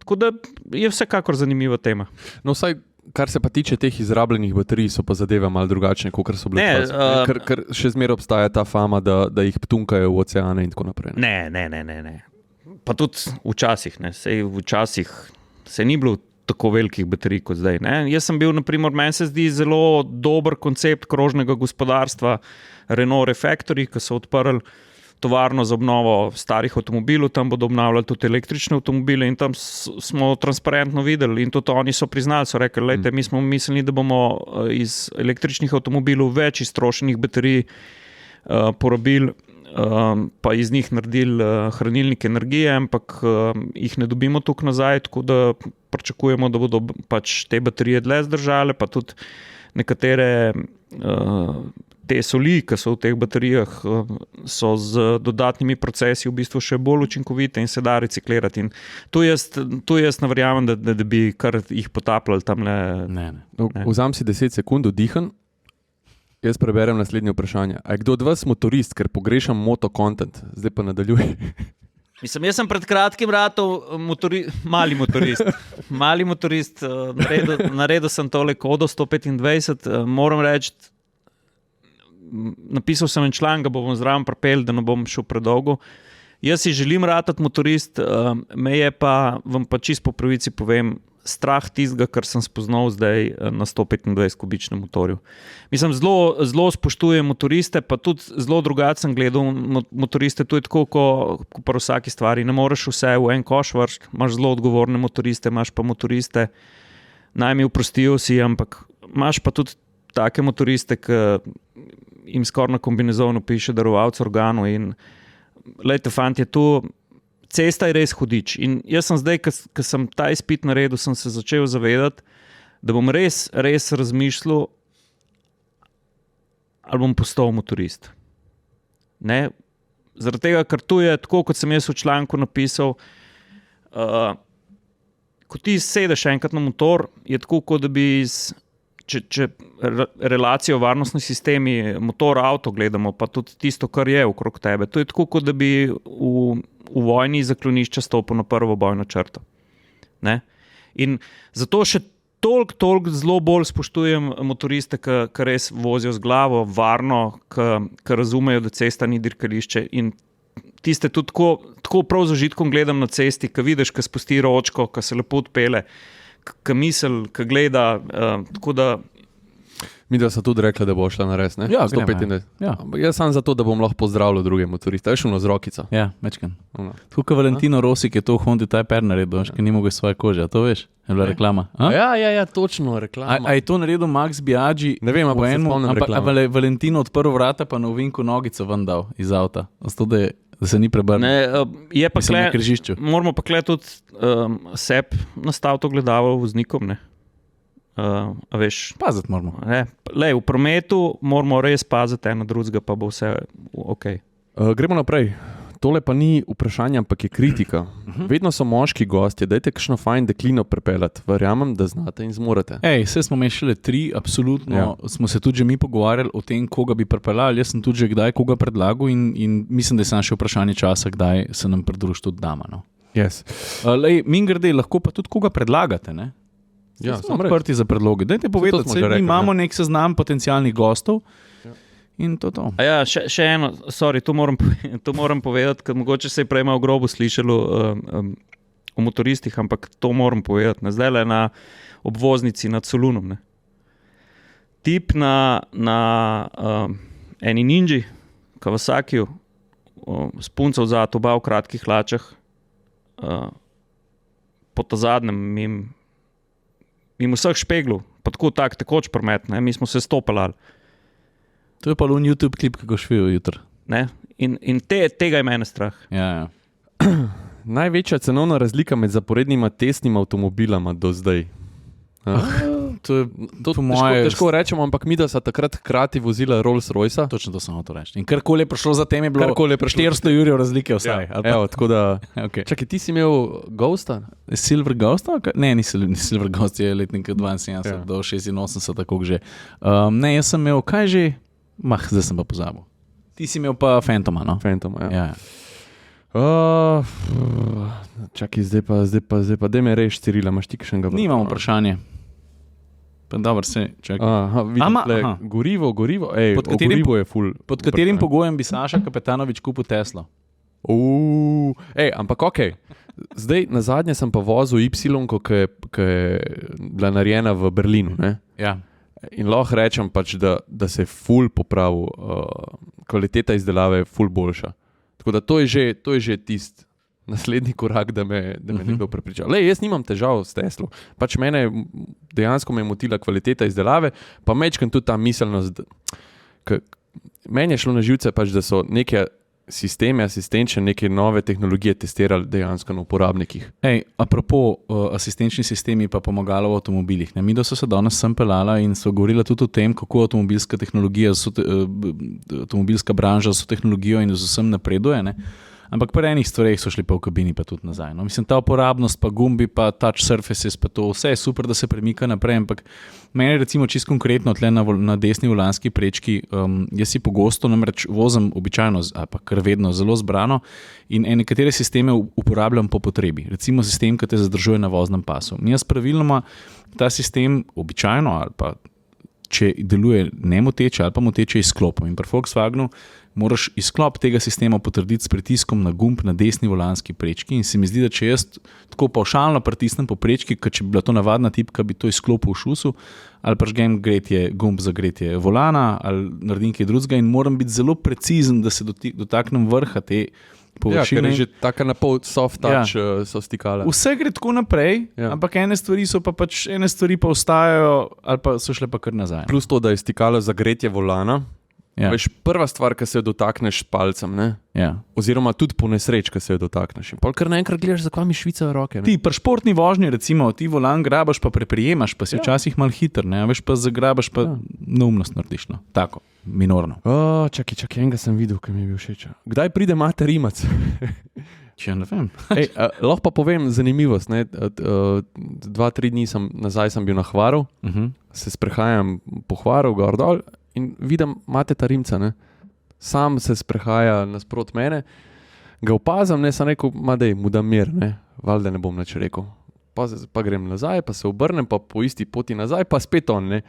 tako da je vsekakor zanimiva tema. No, vsaj kar se pa tiče teh izrabljenih baterij, so pa zadeve malo drugačne, kot so bile. Ker še zmeraj obstaja ta fama, da jih tunkajo v oceane in tako naprej. Ne. Pa tudi včasih, ne. Včasih se ni bilo tako velikih baterij kot zdaj. Ne. Jaz sem bil, naprimer, meni se zdi zelo dober koncept krožnega gospodarstva Renault Refactory, ki so odprli tovarno za obnovo starih avtomobilov, tam bodo obnavljali tudi električne avtomobile in tam smo transparentno videli in tudi oni so priznali, so rekli, lejte, mi smo mislili, da bomo iz električnih avtomobilov več iztrošenih baterij porabili, pa iz njih naredili hranilnik energije, ampak jih ne dobimo tukaj nazaj, tako da pričakujemo, da bodo pač te baterije dlje zdržale, pa tudi nekatere te soli, ki so v teh baterijah, so z dodatnimi procesi v bistvu še bolj učinkovite in se da reciklirati. In tu jaz ne verjamem, da bi kar jih potapljali tamle. Ne. Vzam si 10 sekund, vdihan. Jaz preberem naslednje vprašanje. A je kdo od vas motorist, ker pogrešam motokontent? Zdaj pa nadaljuj. Mislim, jaz sem pred kratkim ratal mali motorist, naredil sem tole kodo 125, moram reči, napisal sem en članek, ga bom zraven pripel, da ne bom šel predolgo. Jaz si želim ratati motorist, me je pa, vam pa čisto po pravici povem, strah tistega, kar sem spoznal zdaj na 125 kubičnem motorju. Mislim, zelo spoštujem motoriste, pa tudi zelo drugače sem gledal motoriste, to je tako, ko pri vsaki stvari. Ne moreš vse v en koš vršiti, imaš zelo odgovorne motoriste, imaš pa motoriste, naj mi oprostijo si, ampak imaš pa tudi take motoriste, ki jim skoraj na kombinezonu piše darovalec organov in lejte, fantje, tu cesta je res hudič. In jaz sem zdaj, ko sem ta izpit naredil, sem se začel zavedati, da bom res razmišljal, ali bom postal motorist. Ne? Zaradi tega, ker tu je, tako kot sem jaz v članku napisal, ko ti sedeš enkrat na motor, je tako, kot da bi če relacijo varnostni sistemi, motor, avto gledamo, pa tudi tisto, kar je okrog tebe. To je tako, kot da bi v vojni zaklonišča stopil na prvo bojno črto. Ne? In zato še toliko zelo bolj spoštujem motoriste, ki res vozijo z glavo, varno, ki razumejo, da cesta ni dirkališče. In tiste tudi tako prav z užitkom gledam na cesti, ki vidiš, ki spusti ročko, ki se lepo odpele, ki misel, ki gleda, tako da... Mi da so tudi rekli, da bo šla na res, ne? Ja, 125. Ja. Jaz sem zato, da bom lahko pozdravljal druge motoriste. Je šlo z rokico. Ja, mečkan. Tako kot Valentino Rossi, ki je to v Hondi Type R naredil, ki ni mogel svoje kože, to veš? Je bila reklama. Ja, točno, reklama. A je to naredil Max Biaggi? Ne vem, ampak se spomnim reklama. A Valentino odprl vrata, pa na ovinku nogico ven dal iz avta. Zato, da se ni prebrnil. Je pa na križišču. Moramo pa tudi seb nastaviti to gledalo voznikom, ne? A veš, paziti moramo. V prometu moramo res paziti eno drugega, pa bo vse ok. Gremo naprej. tole pa ni vprašanje, ampak je kritika. Vedno so moški gostje, dajte kakšno fajn deklino pripeljati. Verjamem, da znate in zmorete. Vse smo imeli šele 3, absolutno. Smo se tudi že mi pogovarjali o tem, koga bi pripeljali. Jaz sem tudi že kdaj koga predlagal in mislim, da je samo še vprašanje časa, kdaj se nam pridruži tudi dama. No. Yes. Mingrde, lahko pa tudi koga predlagate, ne? Ja, smo odprti za predloge. Dajte povedati, mi imamo nek seznam potencialnih gostov. In to. Ja, še eno, to moram povedati, ker mogoče se je prej malo grobo slišalo o motoristih, ampak to moram povedati. Zdaj le na obvoznici nad Solunom. Ne. Tip na eni Ninji, Kawasakiju, s punco vzad, oba v kratkih hlačah, po ta zadnjem mimo vseh špeglov, pa tako tekoč promet, ne. Mi smo se stopali. To je pa lun YouTube klip, kako švijo jutro. In tega je mene strah. Ja. Največja cenovna razlika med zaporednima testnima avtomobilama do zdaj. To je težko rečemo, ampak mi da so takrat hkrati vozila Rolls-Royce. Točno to sem hotel reči. In karkoli je prišlo za tem, je bilo 400 jurjev razlike vsaj. Ja. Evo, tako da... Okay. Čakaj, ti si imel Ghosta? Silver Ghosta? Ne, ni Silver Ghost, je letnik 72 do 86, tako že. Ne, jaz sem imel, kaj že? Zdaj sem pa pozabil. Ti si imel pa Phantoma, no? Phantoma, ja. Čakaj, zdaj pa, daj me reči, Cirila, imaš ti kakšnega? Nimam vprašanje. Pa dobro, vidim, gorivo, gorivo je ful. Pod katerim pogojem bi Saša Kapetanovič kupil Teslo? Ampak okej. Zdaj, nazadnje sem pa vozil Y-ko, ki je bila narejena v Berlinu, ne? Ja. In lahko rečem pač, da se je ful popravil, kvaliteta izdelave je ful boljša. Tako da to je že tisti naslednji korak, da me nekdo prepriča. Jaz nimam težav s Teslo. Pač dejansko me je motila kvaliteta izdelave, pa mečkam tudi ta miselnost. Meni je šlo na živce pač, da so neke sisteme, asistenčne, neke nove tehnologije testirali dejansko na uporabnikih. Apropo asistenčni sistemi pa pomagalo v avtomobilih. Mi da so se danes sem pelala in so govorila tudi o tem, kako avtomobilska tehnologija, avtomobilska branža s tehnologijo in z vsem napreduje, ne? Ampak pri enih stvareh so šli pa v kabini pa tudi nazaj. No? Mislim, ta uporabnost, pa gumbi, pa touch surfaces, pa to vse je super, da se premika naprej, ampak meni recimo čisto konkretno tle na desni volanski prečki, jaz si pogosto namreč vozim običajno, ali pa kar vedno zelo zbrano in nekatere sisteme uporabljam po potrebi. Recimo sistem, ki te zadržuje na voznem pasu. Jaz praviloma ta sistem običajno ali pa če deluje nemoteče ali pa moteče izklopom. In pri Volkswagenu moraš izklop tega sistema potrditi s pritiskom na gumb na desni volanski prečki in se mi zdi, da če jaz tako pavšalno pritisnem po prečki, ker če bi bila to navadna tipka, bi to izklopil v šusu, ali prižgem gumb za gretje volana ali naredim kaj drugega in moram biti zelo precizen, da se dotaknem vrha te površine. Ja, ker je že taka na pol soft touch so stikala. Vse gre tako naprej, ampak ene stvari pa ostajajo ali pa so šle pa kar nazaj. Plus to, da je stikalo za gretje volana. Ja. Veš, prva stvar, ki se jo dotakneš s palcem, ne? Ja. Oziroma tudi po nesreč, ki se jo dotakneš. In pol kar naenkrat gledaš, zakaj mi švicajo roke. Ne? Ti pri športni vožnji, recimo, ti volan grabaš pa preprijemaš, pa si včasih malo hiter, ne? Veš, pa zagrabaš pa neumnost narediš, no. Tako, minorno. Čakaj, enega sem videl, ki mi je bil všeč. Kdaj pride Mate Rimac? Če ne vem. Lahko pa povem zanimivost. 2-3 dni nazaj sem bil na Hvaru, se sprehajam po Hvaru, gor dol. In vidim Mateta Rimca, ne? Sam se sprehaja nasprot mene, ga opazam, ne, sem rekel, mu dam mir, ne, valjda ne bom nič rekel. Pa grem nazaj, pa se obrnem, pa po isti poti nazaj, pa spet on, ne.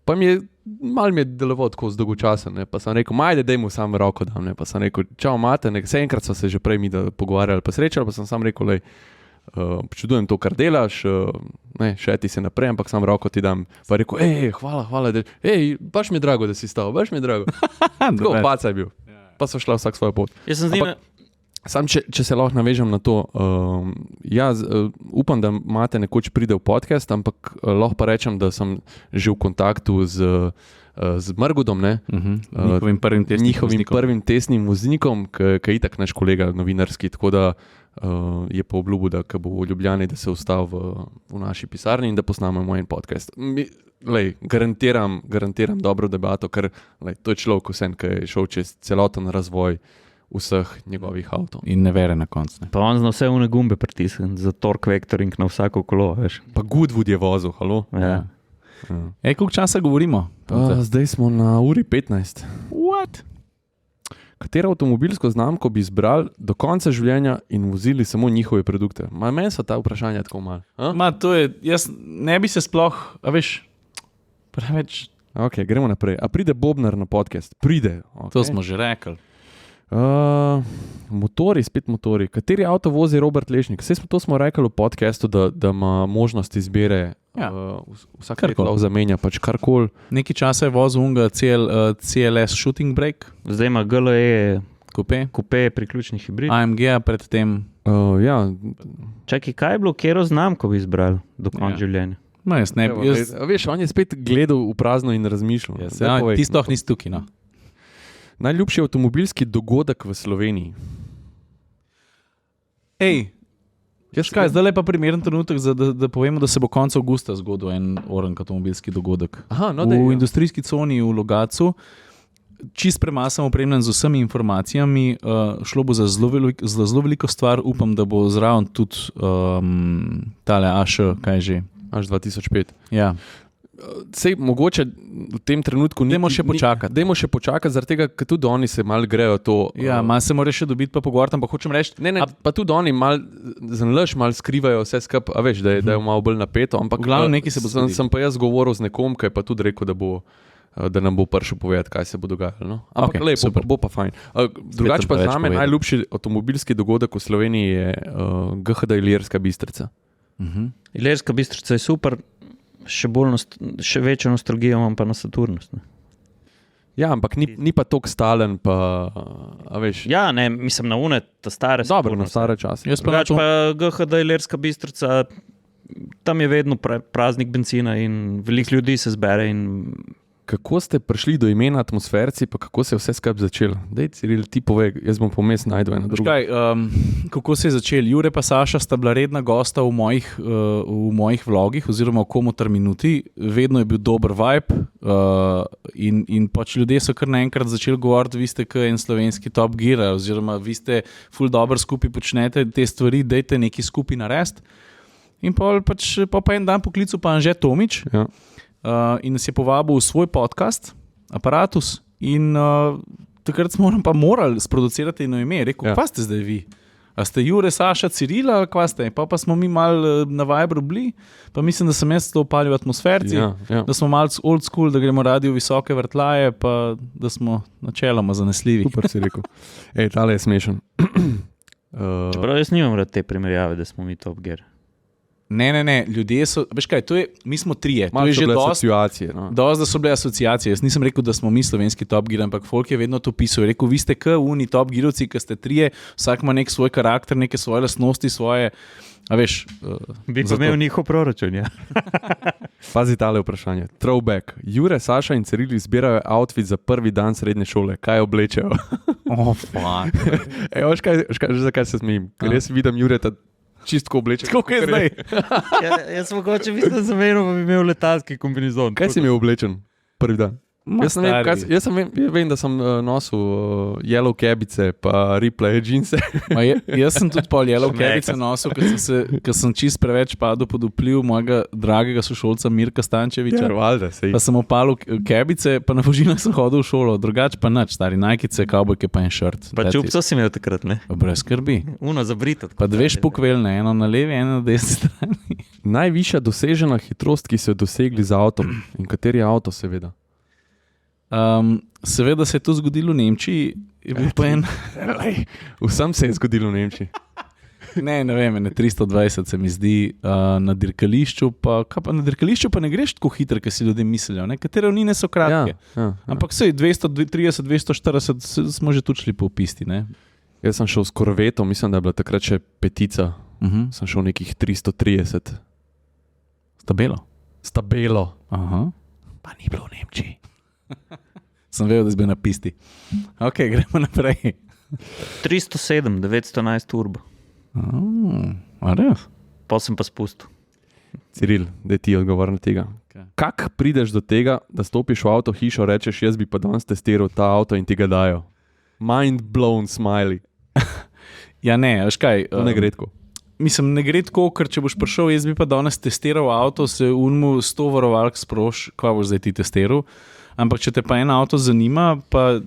Pa malo mi je deloval tako dolgočasen, ne, pa sem rekel, daj mu sam roko dam, ne, pa sem rekel, čau Mate, ne, enkrat so se že prej mi pogovarjali, pa srečali, pa sem sam rekel, počudujem to, kar delaš, še ti se naprej, ampak sam roko ti dam. Pa rekel, hvala, baš mi je drago, da si stal, baš mi je drago. Tako paca je bil. Pa so šla vsak svojo pot. Sam, če se lahko navežem na to, upam, da Mate nekoč pride v podcast, ampak lahko pa rečem, da sem že v kontaktu z Mrgodom, ne? Njihovim prvim testnim voznikom, ki je itak naš kolega novinarski, tako da je pa obljubil, da ko bo v Ljubljani, da se ustavi v naši pisarni in da posnamemo en podcast. Garantiram dobro debato, ker to je človek vsem, ki je šel čez celoten razvoj vseh njegovih avtov. In ne vere na koncu. Pa on zna vse une gumbe pritisniti, za torque vectoring na vsako kolo, veš. Pa Goodwood je vozil, halo? Ja. Koliko časa govorimo? Zdaj smo na uri 15. What? Katero avtomobilsko znamko bi izbrali do konca življenja in vozili samo njihove produkte? Meni so ta vprašanja tako malo. Jaz ne bi se sploh, a veš, preveč. Ok, gremo naprej. A pride Bobnar na podcast? Pride. Okay. To smo že rekli. Motori, spet motori. Kateri avto vozi Robert Lešnik? To smo rekli v podcastu, da ima možnost izbire. Vsak lahko zamenja pač karkoli. Nekaj časa je vozil unga CLS Shooting Brake. Zdaj ima GLE Coupe, priključni hibrid. AMG predtem. Ja. Čakaj, kaj je bilo, kero znamko bi izbrali do konca življenja? No, jaz ne bi. Veš, on je spet gledal v prazno in razmišljal. Ti sploh nisi tukaj, no. Najljubši avtomobilski dogodek v Sloveniji. Zdaj je pa primeren trenutek, da povemo, da se bo konec avgusta zgodil en orank avtomobilski dogodek. V industrijski coni v Logatcu, čist premasam opremljen z vsemi informacijami, šlo bo za zelo veliko stvar, upam, da bo zraven tudi tale Aš, kaj že? Až 2005. Ja. Sej mogoče v tem trenutku Dajmo še počakati, zaradi tega, ker tudi oni se malo grejo to. Ja, malo se mora še dobiti pa pogovarjati, ampak hočem reči. Pa tudi oni malo skrivajo vse skupaj, a veš, da je malo bolj napeto, ampak sem pa jaz govoril z nekom, ki je pa tudi rekel, da nam bo prišel povedati, kaj se bo dogajalo. No? Ampak lepo, bo pa fajn. Drugače pa zame najljubši avtomobilski dogodek v Sloveniji je GHD Ilirska Bistrica. Ilirska Bistrica je super. Še večjo nostalgijo imam pa na Saturnus. Ne? Ja, ampak ni pa toliko stalen, pa, a veš. Ja, ne, mislim na une, ta stare Saturnus. Dobro, na stare čase. Drugač pa GHD Ilirska Bistrica, tam je vedno praznik benzina in veliko ljudi se zbere in... Kako ste prišli do imena Atmosferci, pa kako se je vse skupaj začelo? Dej, Ciril, ti povej, jaz bom pomes najdel eno drugo. Kako se je začel? Jure pa Saša sta bila redna gosta v mojih vlogih oziroma v Komutar minuti. Vedno je bil dober vibe in pač ljudje so kar naenkrat začeli govoriti, vi ste en slovenski Top Gear oziroma vi ste ful dobro skupaj počnete te stvari, dejte neki skupaj narediti. In pa en dan poklical pa Anže Tomič. Ja. In nas je povabil v svoj podcast, Aparatus, in takrat smo pa morali sproducirati eno ime. Rekel, kva ste zdaj vi? A ste Jure, Saša, Cirila, kva ste? Pa smo mi malo na Viberu bili, pa mislim, da sem jaz to opalil v Atmosferci, da smo malo old school, da gremo radi v visoke vrtlaje, pa da smo načeloma zanesljivi. Super si rekel. Tale je smešen. Čeprav jaz nimam rad te primerjave, da smo mi Top Gear. Ne, ljudje so, veš kaj, mi smo trije. Malo so bile asociacije. Da so bile asociacije. Jaz nisem rekel, da smo mi slovenski Top Gear, ampak folk je vedno to pisal. Rekel, vi ste uni Top Gearovci, ki ste trije, vsak ima nek svoj karakter, neke svoje lastnosti, svoje, a veš. Bi pa imel njihov proračun, ja. Pazi tale vprašanje. Throwback. Jure, Saša in Ciril izbirajo outfit za prvi dan srednje šole. Kaj oblečejo? Fuck. Zakaj se smejim? Ker jaz vidim Jureta čistko obleče. Kako je zdaj? Jaz sem mogoče mislim zamenil, pa bi imel letalski kombinezon. Kaj si imel oblečen prvi dan? Jaz vem, da sem nosil yellow cabice pa Ripley jeanse. Jaz sem tudi pol yellow cabice nosil, ker sem čist preveč padel pod vpliv mojega dragega sošolca Mirka Stančeviča. Pa sem opalil cabice, pa na Fužinah sem hodil v šolo, drugač pa nič, stari Nike'ce, kavbojke pa en shirt. Pa čupco si imel takrat, ne? Brez skrbi. Uno za Brita. Pa dve špukvelne, eno na levi, eno na desni strani. Najvišja dosežena hitrost, ki so jo dosegli z avtom. In kateri je avto, seveda? Seveda se je to zgodilo v Nemčiji. Vsem se je zgodilo v Nemčiji. Ne vem, 320 se mi zdi na dirkališču, pa na dirkališču pa ne greš tako hitro, kot si ljudje mislijo. Katere ravnine so kratke. Ampak sej 230, 240 smo že tudi šli po pisti. Ne? Jaz sem šel s korvetom, mislim, da je bila takrat še petica. Sem šel nekih 330. Stabelo. Pa ni bilo v Nemčiji. Sem vedel, da si bil na pisti. Ok, gremo naprej. 307, 911 turbo. A res? Pa sem pa spustil. Ciril, da ti odgovor na tega. Kak prideš do tega, da stopiš v avto hišo, rečeš, jaz bi pa danes testiral ta avto in ti ga dajo? Mind blown smiley. Ja, ne, veš kaj. To ne gre tako. Mislim, ne gre tako, ker če boš prišel, jaz bi pa danes testiral avto, se unmu 100 varovalk sproš, kva boš zdaj ti testiral. Ampak če te pa en avto zanima, pa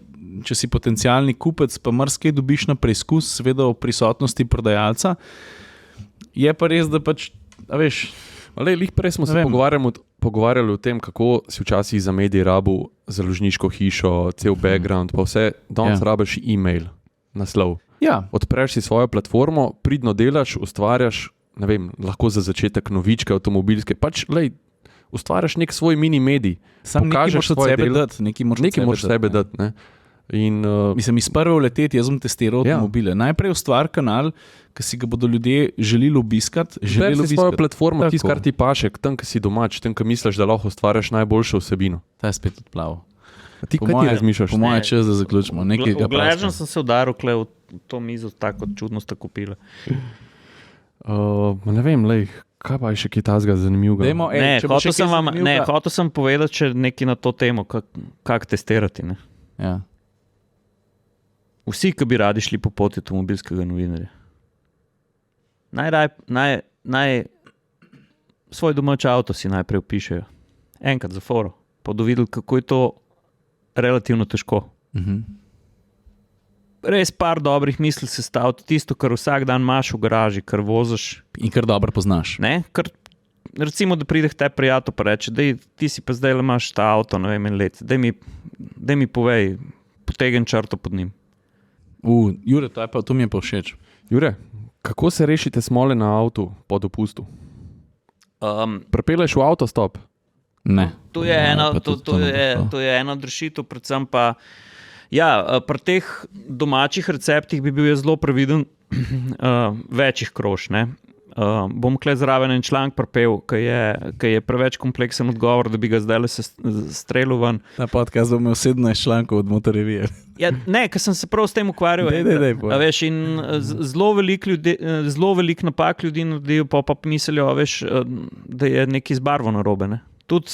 če si potencialni kupec, pa marsikaj dobiš na preizkus, seveda v prisotnosti prodajalca, je pa res, da pač, a veš... Prej smo se pogovarjali o tem, kako si včasih za medij rabu založniško hišo, cel background, pa vse, danes rabiš e-mail, naslov. Ja. Odpreš si svojo platformo, pridno delaš, ustvarjaš, ne vem, lahko za začetek novičke, avtomobilske, pač, ustvarjaš nek svoj mini medij. Sam nekaj moraš od sebe dati. Nekaj moraš sebe dati, ne. In, mislim, iz prve leteti jaz sem testiral avtomobile. Najprej ustvar kanal, ki si ga bodo ljudje želeli obiskati. Želeli si svojo platformo, tisto, kar ti paše, tam, ki si domač, tam, ki misliš, da lahko ustvarjaš najboljšo vsebino. Ta je spet odplaval. Ti kaj ti razmišljaš? Po moje čas, da zaključimo. Gležno sem se udaril, v to mizo tako čudno sta kupila. Ne vem, kaj pa je še kaj tazga zanimivega? Hotel sem povedati, če nekaj na to temo, kak testirati. Ne? Ja. Vsi, ki bi radi šli po poti avtomobilskega novinarja. Svoj domač avto si najprej opišejo. Enkrat za foro. Pa bodo videli, kako je to relativno težko. Res par dobrih misli sestaviti, tisto, kar vsak dan imaš v garaži, kar voziš. In kar dobro poznaš. Ne? Recimo, da pride te prijatelj pa reče, dej, ti si pa zdaj le imaš ta avto, ne vem, en let. Dej mi povej, potegem črto pod njim. Jure, to mi je pa všeč. Jure, kako se rešite smole na avtu po dopustu? Prepeleš v avtostop? Ne. To je ena od rešitev, predvsem pa pri teh domačih receptih bi bil jaz zelo previden večjih krož, ne. Bom kle zraven en članek prepel, ki je preveč kompleksen odgovor, da bi ga zdaj streljal ven. Ta podcast bo imel 17 člankov od Motorevije. Ja, ne, ker sem se prav s tem ukvarjal. Zelo veliko napak ljudi naredijo, pa mislijo, da je nekaj z barvo narobe. Ne? Tudi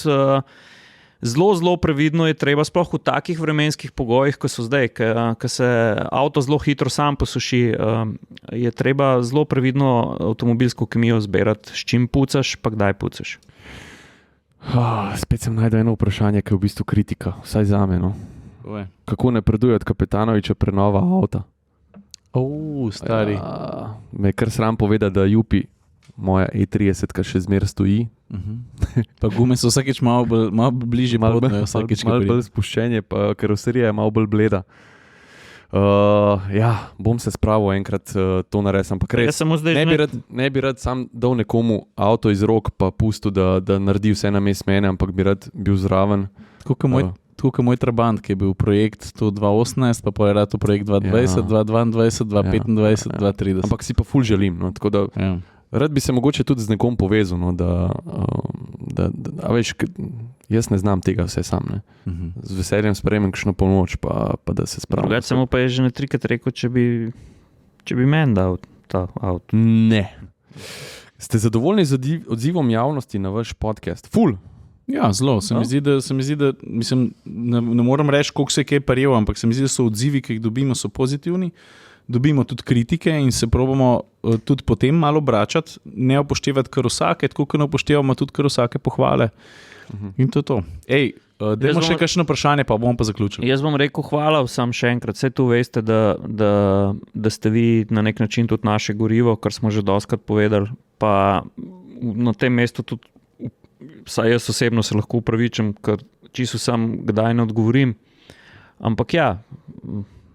zelo previdno je treba, sploh v takih vremenskih pogojih, ko so zdaj, ko se avto zelo hitro sam posuši, je treba zelo previdno avtomobilsko kemijo zbirati, s čim pucaš, pa kdaj pucaš. Spet sem najdel eno vprašanje, ki je v bistvu kritika, vsaj zame. No. Kako napreduje od Kapetanoviča prenova avta? Stari. Me je kar sram povedati, da Jupi, moja E30, še zmer stoji. Pa gume so vsakeč malo bližje podne. Malo bolj spuščenje, pa karoserija je malo bolj bleda. Bom se spravil enkrat to narediti, ampak res ne bi rad sam dal nekomu avto iz rok, pa pustil, da naredi vse na mest mene, ampak bi rad bil zraven. Tako kot moj Trabant, ki je bil projekt 2018, pa je rad projekt 2020, 2022, 2025, 2030. Ampak si pa ful želim, no, tako da rad bi se mogoče tudi z nekom povezal, no, veš, jaz ne znam tega vse sam, ne. Z veseljem sprejmem kakšno pomoč, pa da se spravim. Drugače samo pa je že na trikrat rekel, če bi meni dal ta avto. Ne. Ste zadovoljni z odzivom javnosti na vaš podcast? Ful! Ja, zelo. Se mi zdi, da mislim, ne moram reči, koliko se je kaj parjel, ampak se mi zdi, da so odzivi, ki jih dobimo, so pozitivni. Dobimo tudi kritike in se probamo tudi potem malo obračati, ne upoštevati kar vsake, tako kot ne upoštevamo tudi kar vsake pohvale. In to je to. Dajmo še kakšno vprašanje, pa bomo pa zaključili. Jaz bom rekel hvala vsem še enkrat. Vse tu veste, da ste vi na nek način tudi naše gorivo, kar smo že dostikrat povedali, pa na tem mestu tudi, saj jaz osebno se lahko upravičim, ker čisto sam kdaj ne odgovorim. Ampak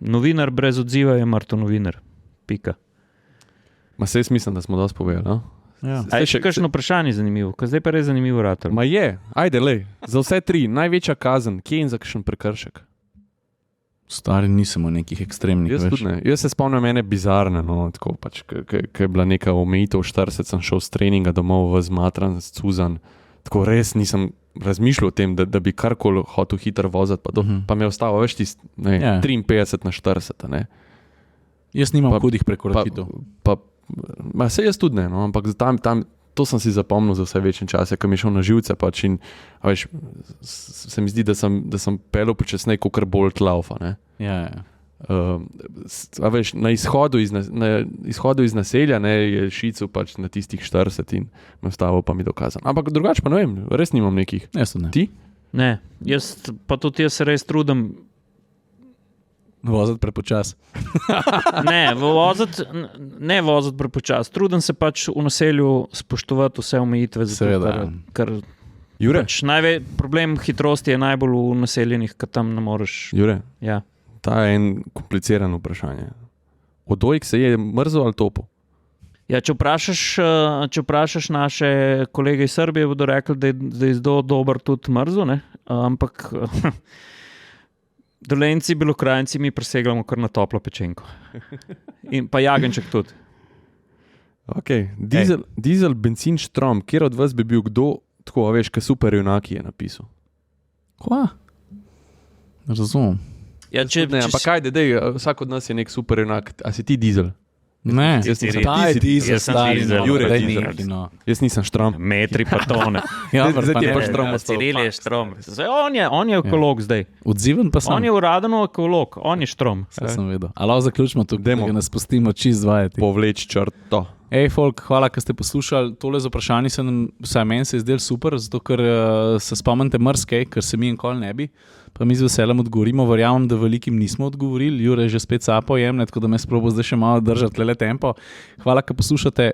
novinar brez odziva je mrtev novinar. Pika. Ma se jaz mislim, da smo dosti povedali, no? A je še kakšno vprašanje zanimivo? Ker zdaj pa res zanimivo ratar. Ma je, ajde lej, za vse tri, največja kazen, kje in za kakšen prekršek? Stari nisem v nekih ekstremnih, jaz tudi ne. Jaz se spomnim ene bizarne, no, tako pač, ker je bila neka omejitev 40, sem šel s treninga domov v zmatran, scuzan, tako res nisem razmišljal o tem, da bi karkoli hotel hitro voziti, pa me je ostalo več 53 na 40, ne. Jaz nimam hudih prekoračitev. Ma se jaz tudi ne, no, ampak tam to sem si zapomnil za vse večne čase, ko mi je šel na živce pač in veš, se mi zdi, da sem pelil počasneje, kakor bolj tlaufa, ne. Ja. A veš, na izhodu iz naselja ne, je šicu pač na tistih 40 in nastavil pa mi dokazan. Ampak drugače pa ne vem, res nimam nekih. Jaz to ne. Ti? Ne, pa tudi jaz se res trudim. Voziti prepočas. Ne voziti prepočas. Trudim se pač v naselju spoštovati vse omejitve. Seveda. Ker Jure? pač problem hitrosti je najbolj v naseljenih, ker tam ne moreš. Jure? Ja. Ta je en kompliciran vprašanje. Od dojk se je mrzo ali topo? Ja, če vprašaš naše kolege iz Srbije, bodo rekli, da je zelo dober tudi mrzo, ne? Ampak Dolenci, Belokrajnci mi presegamo kar na toplo pečenko. In pa jagenček tudi. Okay. Dizel, benzin, štrom, kjer od vas bi bil kdo, tako veš, kaj super junaki je napisal? Kva? Razumem. Ja, ampak kaj, vsak od nas je nek super junak. A si ti dizel? Ne, Jaz nisem. ta je dizel, Jaz sem stari, dizel. no, Jure daj dizel. nekaj, no. Jaz nisem štrom. Metri pa tone. Ja, Zdaj pa ti je ne. pa štrom. Ciril je štrom. On je ekolog zdaj. Odziven pa sem. On je uradno ekolog, on je štrom. Saj sem vedel. Ali lahko zaključimo tukaj, Dajmo. da ga ne spustimo čist zvajati. Povleč črto. Ej, folk, hvala, ker ste poslušali. Tole z vprašanji se nam, vsaj meni se je zdelo super, zato ker se spomnite mrskej, ker se mi enkoli ne bi. Pa mi z veseljem odgovorimo. Verjamem, da velikim nismo odgovorili. Jure že spet sapo jemne, tako da me sprobo zdaj še malo držati le tempo. Hvala, ker poslušate.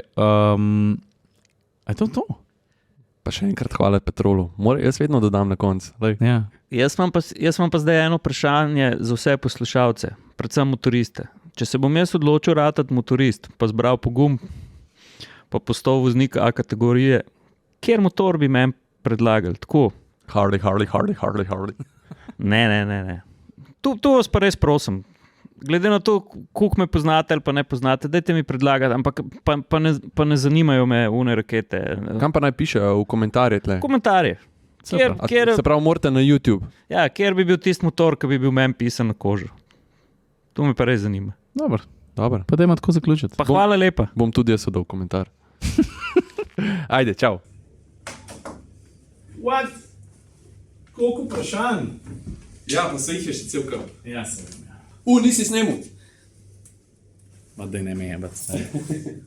Je to to? Pa še enkrat hvala Petrolu. Jaz vedno dodam na koncu. Ja. Jaz imam pa zdaj eno vprašanje za vse poslušalce, predvsem motoriste. Če se bom jaz odločil ratati motorist, pa zbral pogum, pa postal voznik A kategorije, kjer motor bi meni predlagali? Tako. Harley. Ne. Tu vas pa res prosim. Glede na to, koliko me poznate ali pa ne poznate, dajte mi predlagati, ampak pa ne zanimajo me une rakete. Kam pa naj pišejo v komentarje tle? Komentarje. Se pravi, morate na YouTube. Ja, kjer bi bil tisti motor, ki bi bil meni pisan na kožo. To me pa res zanima. Dobro. Dobar. Pa dajmo tako zaključiti. Pa hvala lepa. Bom tudi jaz dal komentar. Ajde, čau. What? Koliko vprašanj? Ja, pa se jih je še cel kup. Ja, sem. Nisi snemu. Ma daj ne me jebati.